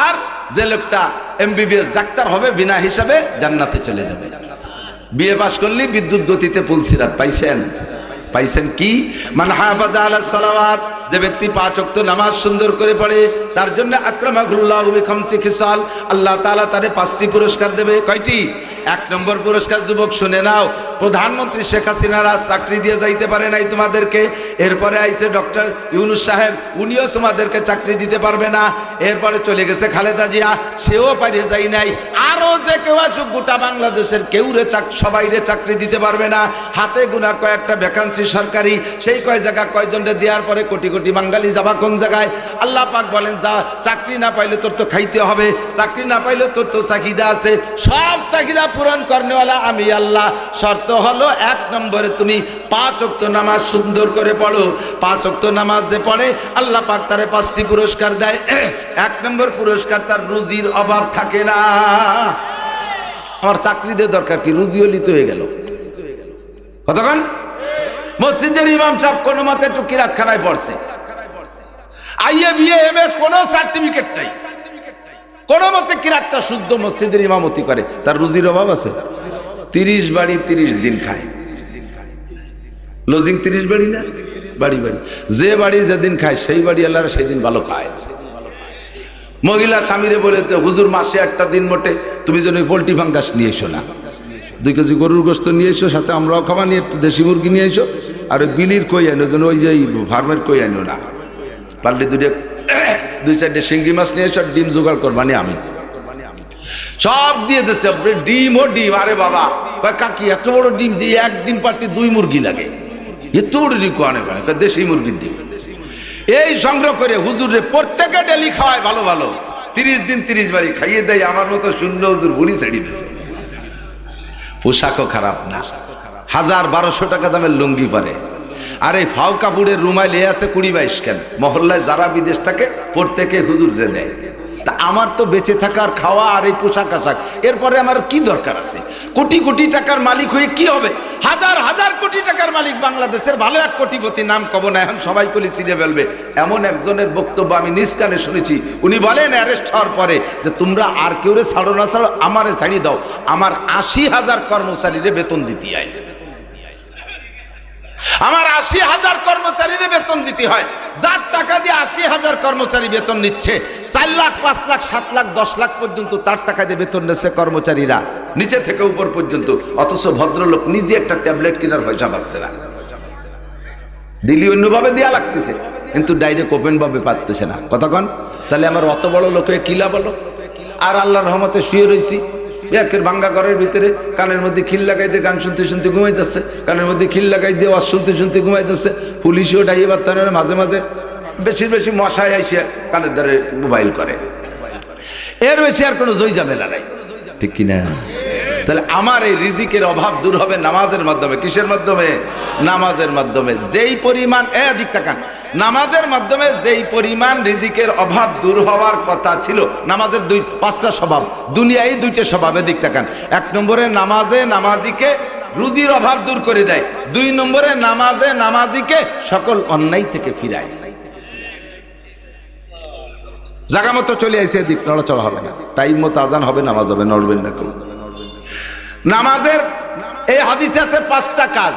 [SPEAKER 1] আর যে লোকটা এমবিবিএস ডাক্তার হবে বিনা হিসাবে জান্নাতে চলে যাবে। বিএ পাস করলে বিদ্যুৎ গতিতে পুলসিরাত পাইছেন কি? মান হাফাজা আলাস সালাওয়াত, যে ব্যক্তি 5 ওয়াক্ত নামাজ সুন্দর করে পড়ে তার জন্য আকরামাহুল্লাহু বিখামসি খিসাল, আল্লাহ তাআলা তারে 5টি পুরস্কার দেবে। কয়টি? 1 নম্বর পুরস্কার যুবক শুনে নাও, প্রধানমন্ত্রী শেখ হাসিনারা চাকরি দিয়ে যাইতে পারে নাই তোমাদেরকে, এরপরে আইছে ডক্টর ইউনূস সাহেব, উনিও তোমাদেরকে চাকরি দিতে পারবে না। এরপরে চলে গেছে খালেদা জিয়া, সেও পারিয়ে যায় নাই। আরো যে কেউ আসুক গোটা বাংলাদেশের কেউরে সবাইরে চাকরি দিতে পারবে না। হাতে গোনা কয়েকটা ভ্যাকান্সি সরকারি, সেই কয় জায়গা কয়জনরে দেওয়ার পরে কোটি কোটি বাঙালি যাবা কোন জায়গায়? আল্লাহ পাক বলেন যা, চাকরি না পাইলে তোর তো খাইতে হবে, চাকরি না পাইলে তোর তো চাহিদা আছে, সব চাহিদা পূরণ করনেওয়ালা আমি আল্লাহ। শর্ত হলো 1 নম্বরে তুমি 5 ওয়াক্ত নামাজ সুন্দর করে পড়ো। 5 ওয়াক্ত নামাজ যে পড়ে আল্লাহ পাক তারে 5টি পুরস্কার দেয়। 1 নম্বর পুরস্কার, তার রুজির অভাব থাকে না। আমার চাকরি দিয়ে দরকার কি, রুজিও লিতে হয়ে গেল। কতক্ষণ মসজিদের ইমাম সাহেব কোনো মতে একটু কিরাতখানায় পড়ছে, আইএ বিএ এম এ কোনো সার্টিফিকেট নাই, কোনো মতে কিরাতটা শুদ্ধ মসজিদের ইমামতি করে, তার রুজির অভাব আছে? 30 বাড়ি 30 দিন খায়, লজিং 30 বাড়ি না, বাড়ি বাড়ি, যে বাড়ি যেদিন খায় সেই বাড়ি আল্লাহর সেই দিন ভালো খায়। মহিলা স্বামীরে বলেছে, হুজুর মাসে একটা দিন মোটে তুমি যেন পোল্ট্রি ফাঙ্গাস নিয়ে এসো না, 2 কেজি গরুর গোস্ত নিয়ে এসো, সাথে আমরাও খাওয়া নিয়ে একটু দেশি মুরগি নিয়ে এসো, আর ওই বিলির কই আনো, যেন ওই যে ফার্মের কই আনো না, পারলে 2-4টে শিঙ্গি মাছ নিয়ে এসো, ডিম জোগাড় করবানি আমি সব দিয়ে দিচ্ছে। ডিম ও ডিম, আরে বাবা কাকি এত বড় ডিম দিয়ে এক ডিম পারতে 2 মুরগি লাগে, এত বড় ডিম কোয়ানে দেশি মুরগির ডিম। এই সংগ্রহ করে হুজুরে প্রত্যেকে ডেলি খাওয়ায় ভালো ভালো, 30 দিন 30 বাড়ি খাইয়ে দেয়। আমার মতো শূন্য হুজুর বুড়ি ছেড়ে দিছে। পোশাকও খারাপ না, 1000-1200 টাকা দামের লুঙ্গি পরে, আর এই ফাও কাপড়ের রুমাইল এ আছে 20-22 কেন। মহল্লায় যারা বিদেশ থাকে প্রত্যেকে হুজুরে দেয়। তা আমার তো বেঁচে থাকার খাওয়া আর এই পোশাক আশাক, এরপরে আমার কি দরকার আছে? কোটি কোটি টাকার মালিক হয়ে কি হবে? 1000 কোটি টাকার মালিক বাংলাদেশের, ভালো এক কোটিপতি, নাম কব না এখন, সবাই কলি চিনে ফেলবে এমন একজনের বক্তব্য আমি নিজ কানে শুনেছি। উনি বলেন অ্যারেস্ট হওয়ার পরে যে তোমরা আর কেউ রে ছাড়ো না ছাড়ো, আমারে ছাড়ি দাও, আমার 80,000 কর্মচারীরে বেতন দিতে হয়, আমার 80,000 কর্মচারীরে বেতন দিতে হয়। যার টাকা দিয়ে 80,000 কর্মচারী বেতন নিচ্ছে, 4 লাখ 5 লাখ 7 লাখ 10 লাখ পর্যন্ত তার টাকা দিয়ে বেতন নিচ্ছে কর্মচারীরা, নিচে থেকে উপর পর্যন্ত। অথচ ভদ্রলোক নিজে একটা ট্যাবলেট কেনার পয়সা পাচ্ছে না, দিলি অন্যভাবে দেয়া লাগতেছে, কিন্তু ডাইরেক্ট ওপেন ভাবে পাচ্ছে না। কতক্ষণ তাহলে আমার অত বড় লোকে কিলা বলো। আর আল্লাহর রহমতে শুয়ে রয়েছি একের ভাঙ্গা ঘরের ভিতরে, কানের মধ্যে খিল লাগাই দিয়ে গান শুনতে শুনতে ঘুমাই যাচ্ছে, কানের মধ্যে খিল লাগাই দিয়ে ওয়াজ শুনতে শুনতে ঘুমাই যাচ্ছে। পুলিশও ডাইয়ে বার্তানের মাঝে মাঝে বেশি বেশি মশায় আইসে কানের দ্বারে মোবাইল করে, এর বেশি আর কোনো জয় ঝামেলা নাই, ঠিক কিনা? তাহলে আমার এই রিজিকের অভাব দূর হবে নামাজের মাধ্যমে। কিসের মাধ্যমে? নামাজের মাধ্যমে। যেই পরিমাণ এদিক তাকান, নামাজের মাধ্যমে যেই পরিমাণ রিজিকের অভাব দূর হওয়ার কথা ছিল। নামাজের 5টা স্বভাব, দুনিয়ায় 2টা স্বভাব। এদিক তাকান, 1 নম্বরে নামাজে নামাজিকে রুজির অভাব দূর করে দেয়, 2 নম্বরে নামাজে নামাজিকে সকল অন্যায় থেকে ফিরায়। জায়গা মতো চলে আসে, এদিক নড়াচড়া হবে না, টাইম মতো আজান হবে, নামাজ হবে, নড়বেন না কেউ। নামাজের এই হাদিসে আছে 5টা কাজ।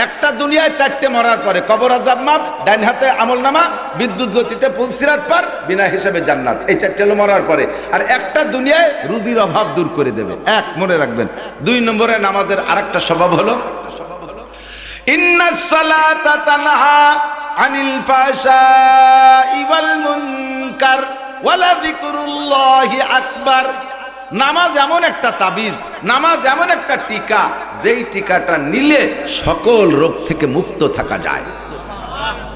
[SPEAKER 1] একটা দুনিয়ায় 4টে মরার পরে, কবর আযাব মাপ, ডাইন হাতে আমলনামা, বিদ্যুৎ গতিতে পুলসিরাত পার, বিনা হিসাবে জান্নাত। এই 4টে হলো মরার পরে। আর একটা দুনিয়ায় রুজির অভাব দূর করে দেবে, এক মনে রাখবেন। 2 নম্বরে নামাজের আরেকটা স্বভাব হলো ইন্নাস সালাতা তানহা আনিল ফাহশাই ওয়াল মুনকার ওয়ালা যিকরুল্লাহি আকবার। নামাজ এমন একটা তাবিজ, নামাজ এমন একটা টিকা, যেই টিকাটা নিলে সকল রোগ থেকে মুক্ত থাকা যায়।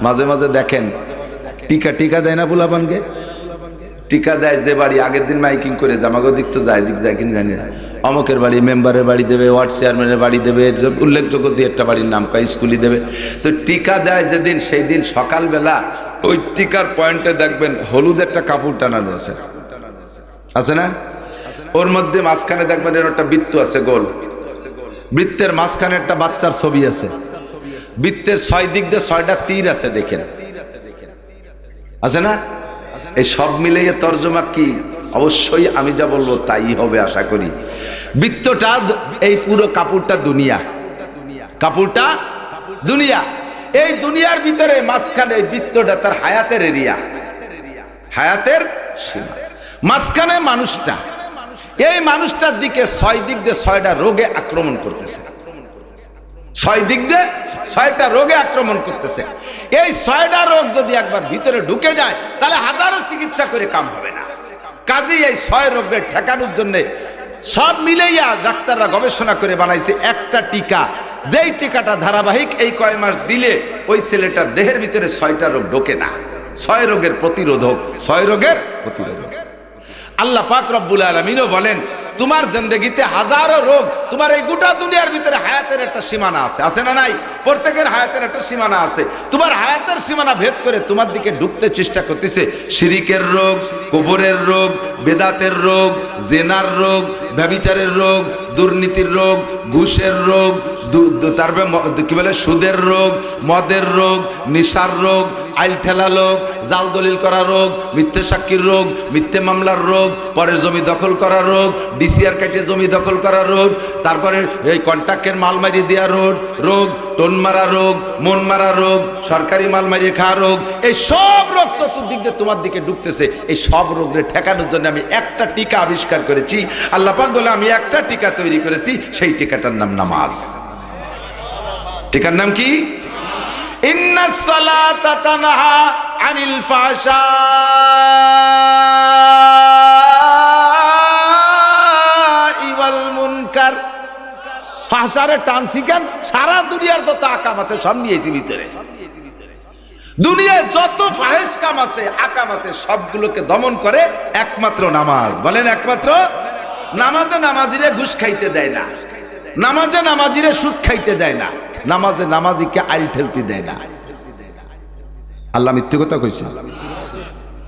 [SPEAKER 1] মাঝে মাঝে দেখেন টিকা দেয় না পোলাপানকে, টিকা দেয় যে বাড়ি, আগের দিন মাইকিং করে জামাগো দিক তো যায়, দিক যায় কিনা জানি না, অমকের বাড়ি, মেম্বারের বাড়ি দেবে, ওয়ার্ড চেয়ারম্যানের বাড়ি দেবে, উল্লেখযোগ্য দিয়ে একটা বাড়ির নাম কয়, স্কুলই দেবে। তো টিকা দেয় যেদিন, সেই দিন সকালবেলা ওই টিকার পয়েন্টে দেখবেন হলুদ একটা কাপড় টানানো আছে, আছে না? ওর মধ্যে মাঝখানে দেখবেন এর একটা বৃত্ত আছে গোল, বৃত্তের মাঝখানে একটা বাচ্চার ছবি আছে, বৃত্তের 6 দিক দিয়ে 6টা তীর আছে, দেখেন আছে না? এই সব মিলিয়ে তর্জমা কি? অবশ্যই আমি যা বলবো তাই হবে আশা করি। বৃত্তটা, এই পুরো কাপড়টা দুনিয়া, কাপড়টা দুনিয়া। এই দুনিয়ার ভিতরে মাঝখানে বৃত্তটা তার হায়াতের এরিয়া, হায়াতের সীমা। মাঝখানে মানুষটা, এই মানুষটার দিকে 6 দিক দিয়ে 6টা রোগে আক্রমণ করতেছে, 6 দিক দিয়ে 6টা রোগে আক্রমণ করতেছে। এই 6টা রোগ যদি একবার ভিতরে ঢুকে যায় তাহলে হাজারো চিকিৎসা করে কাম হবে না। কাজেই এই 6 রোগের ঠেকানোর জন্য সব মিলেইয়া ডাক্তাররা গবেষণা করে বানাইছে একটা টিকা, যেই টিকাটা ধারাবাহিক এই কয় মাস দিলে ওই ছেলেটার দেহের ভিতরে 6টা রোগ ঢোকে না। 6 রোগের প্রতিরোধক, 6 রোগের প্রতিরোধক। আল্লাহ পাক রব্বুল আলামিনও বলেন তোমার জিন্দেগিতে হাজারো রোগ, তোমার এই গোটা দুনিয়ার ভিতরে হায়াতের একটা সীমানা আছে, আছে না নাই? প্রত্যেকের হায়াতের একটা সীমানা আছে। তোমার হায়াতের সীমানা ভেদ করে তোমার দিকে ঢুকতে চেষ্টা করতেছে শিরিকের রোগ, কবরের রোগ, বেদাতের রোগ, জেনার রোগ, ব্যভিচারের রোগ, দুর্নীতির রোগ, ঘুষের রোগ, তারপরে কি বলে সুদের রোগ, মদের রোগ, নিশার রোগ, আইল ঠেলা রোগ, জাল দলিল করা রোগ, মিথ্যে সাক্ষীর রোগ, মিথ্যে মামলার রোগ, পরে জমি দখল করা রোগ, ডিসিআর কাটে জমি দখল করা রোগ, তারপরে এই কন্ট্রাক্টের মাল মারিয়ে দেওয়া রোগ, টোন মারা রোগ, মন মারা রোগ, সরকারি মাল মারিয়ে খাওয়া রোগ, এই সব রোগ চতুর্দিক দিয়ে তোমার দিকে ঢুকতেছে। এই সব রোগের ঠেকানোর জন্য আমি একটা টিকা আবিষ্কার করেছি। আল্লাহ পাক বলে আমি একটা টিকা তৈরি করেছি, সেই টিকাটার নাম নামাজ। টিকার নাম কি? ইন্নাস সালাতা তানহা আনিল ফাহশাই ওয়াল মুনকার। ফাহশারে টানছি কেন? সারা দুনিয়ার যত আকাম আছে সব নিয়েছি ভিতরে। দুনিয়ায় যত ফাহেশ কাম আছে, আকাম আছে, সবগুলোকে দমন করে একমাত্র নামাজ। বলেন একমাত্র নামাজে নামাজিরে ঘুষ খাইতে দেয় না, নামাজে নামাজিরে সুদ খাইতে দেয় না, নামাজে নামাজিকে আইল ঠেলতে দেয় না। আল্লাহ মিথ্যে কথা কইছে,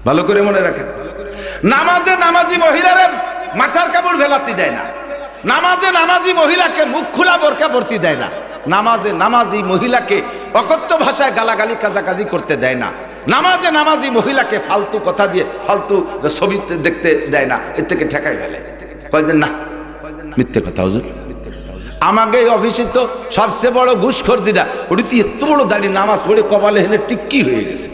[SPEAKER 1] ভালো করে মনে রাখেন। নামাজে নামাজি মহিলারে মাথার কাপড় ভেলাতে দেয় না, নামাজে নামাজি মহিলাকে মুখ খোলা বোরকা পরতে দেয় না, নামাজে নামাজি মহিলাকে অকথ্য ভাষায় গালাগালি কাজাকাজি করতে দেয় না, নামাজে নামাজি মহিলাকে ফালতু কথা দিয়ে ফালতু ছবি দেখতে দেয় না। এর থেকে ঠেকাই ফেলে, কয় যে না মিথ্যে কথা হুজুর। আমাকে এই অফিসে তো সবচেয়ে বড় ঘুষখোর যেটা, ওটি তো এত বড় দাঁড়িয়ে নামাজ পড়ে কপালে হেনে টিক্কি হয়ে গেছে।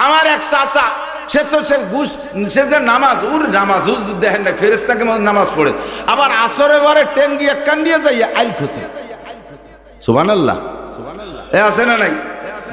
[SPEAKER 1] আমার এক চাচা, সে তো সে ঘুষ, সে যে নামাজ, ওর নামাজ দেখেন না, ফেরেশতাকে নামাজ পড়ে, আবার আসরে বারে টেঙ্গি এক কান দিয়ে যাইয়া আইল খুশে। সুবহানাল্লাহ, এ আছে না নাই?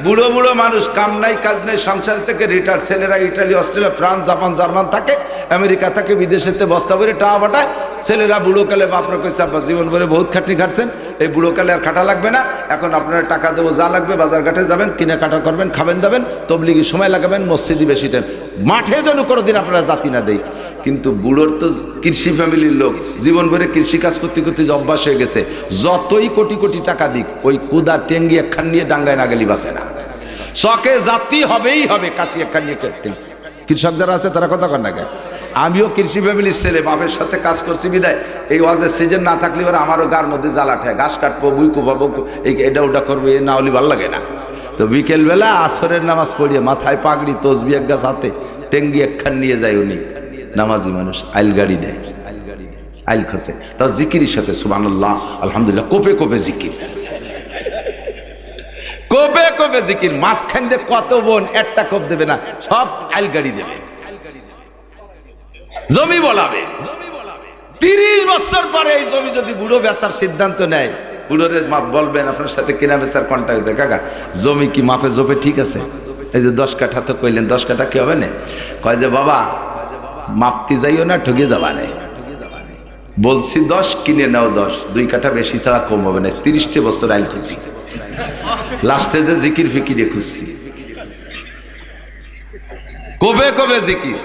[SPEAKER 1] বুড়ো বুড়ো মানুষ, কাম নাই কাজ নাই, সংসার থেকে রিটায়ার, ছেলেরা Italy, Australia, France, Japan, German থাকে, আমেরিকা থাকে, বিদেশেতে বস্তা ভরে টাকা পাঠায়। ছেলেরা বুড়োকালে বাপরা কইছে আব্বা জীবন ভরে বহুত খাটনি খাটছেন, এই বুড়োকালে আর খাটা লাগবে না, এখন আপনারা টাকা দেবো, যা লাগবে বাজার ঘাটে যাবেন, কেনাকাটা করবেন, খাবেন দাবেন, তবলিগি সময় লাগাবেন, মসজিদি বেশি টাইম, মাঠে যেন কোনোদিন আপনারা জাতি না দেয়। কিন্তু বুড়োর তো কৃষি ফ্যামিলির লোক, জীবন ভরে কৃষি কাজ করতে করতে অভ্যাস হয়ে গেছে, যতই কোটি কোটি টাকা দিক, ওই কুদা টেঙ্গি একখান নিয়ে ডাঙ্গায় না গেলি বাসে না, শখে জাতি হবেই হবে, কাশি একখান নিয়ে। কৃষক যারা আছে তারা কথা কর না কে? আমিও কৃষি ফ্যামিলির ছেলে, বাপের সাথে কাজ করছি বিদায় এই ওয়াজের সিজন না থাকলে এবার আমারও গার মধ্যে জ্বালা ঠেয়, ঘাস কাটবো, বুই কোপাবো, এই এটা ওটা করবো, এ না হলে ভালো লাগে না। তো বিকেলবেলা আসরের নামাজ পড়িয়ে মাথায় পাগড়ি, তসবি এক গাছ হাতে, টেঙ্গি একখান নিয়ে যায় উনি, নামাজি মানুষ, আইল গাড়ি দেয়, আইল খসে, তা জিকিরের সাথে সুবহানাল্লাহ আলহামদুলিল্লাহ, কোপে কোপে জিকির, কোপে কোপে জিকির। মাঝখান দিয়ে কত বোন একটা কোপ দেবে না, সব আইল গাড়ি দেবে, জমি বলাবে। 30 বছর পরে এই জমি যদি বুড়ো বেচার সিদ্ধান্ত নেয়, বুড়োরে বলবেন আপনার সাথে কেনা বেচার কন্ট্যাক্ট হয়েছে, কাকা জমি কি মাপে জোপে ঠিক আছে? এই যে 10 কাঠা তো কইলেন, 10 কাঠা কি হবে না? কয় যে বাবা মাপতে যাইও না, ঠকে যাবা না, বলছি 10 কিনে নাও 10, 2 কাঠা বেশি ছাড়া কম হবে না। 30 বছর আইল খুঁজি, লাস্টে যে জিকির ফিকিরে খুঁজছি, কবে কবে জিকির।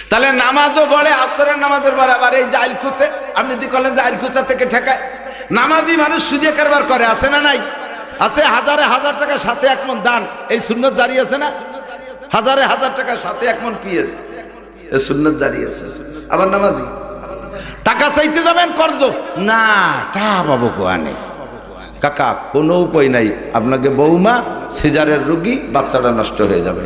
[SPEAKER 1] তাহলে নামাজও বলে, আসরের নামাজের বরাবর এই যে আইল খুঁজে, আপনি যদি বলেন যে আইল খুঁজা থেকে ঠেকায়, নামাজি মানুষ সুদে কারবার করে, আছে না নাই? আছে, হাজারে হাজার টাকার সাথে 1 মণ দান, এই সুন্নত জারি আছে না? হাজারে হাজার টাকার সাথে 1 মণ পিএস, এই সুন্নত জারি আছে। আবার নামাজি টাকা চাইতে যাবেন কর্জ, না টাকা পাবো কোয়ানে। কাকা কোনো উপায় নাই, আপনাকে বৌমা সিজারের রোগী, বাচ্চাটা নষ্ট হয়ে যাবে,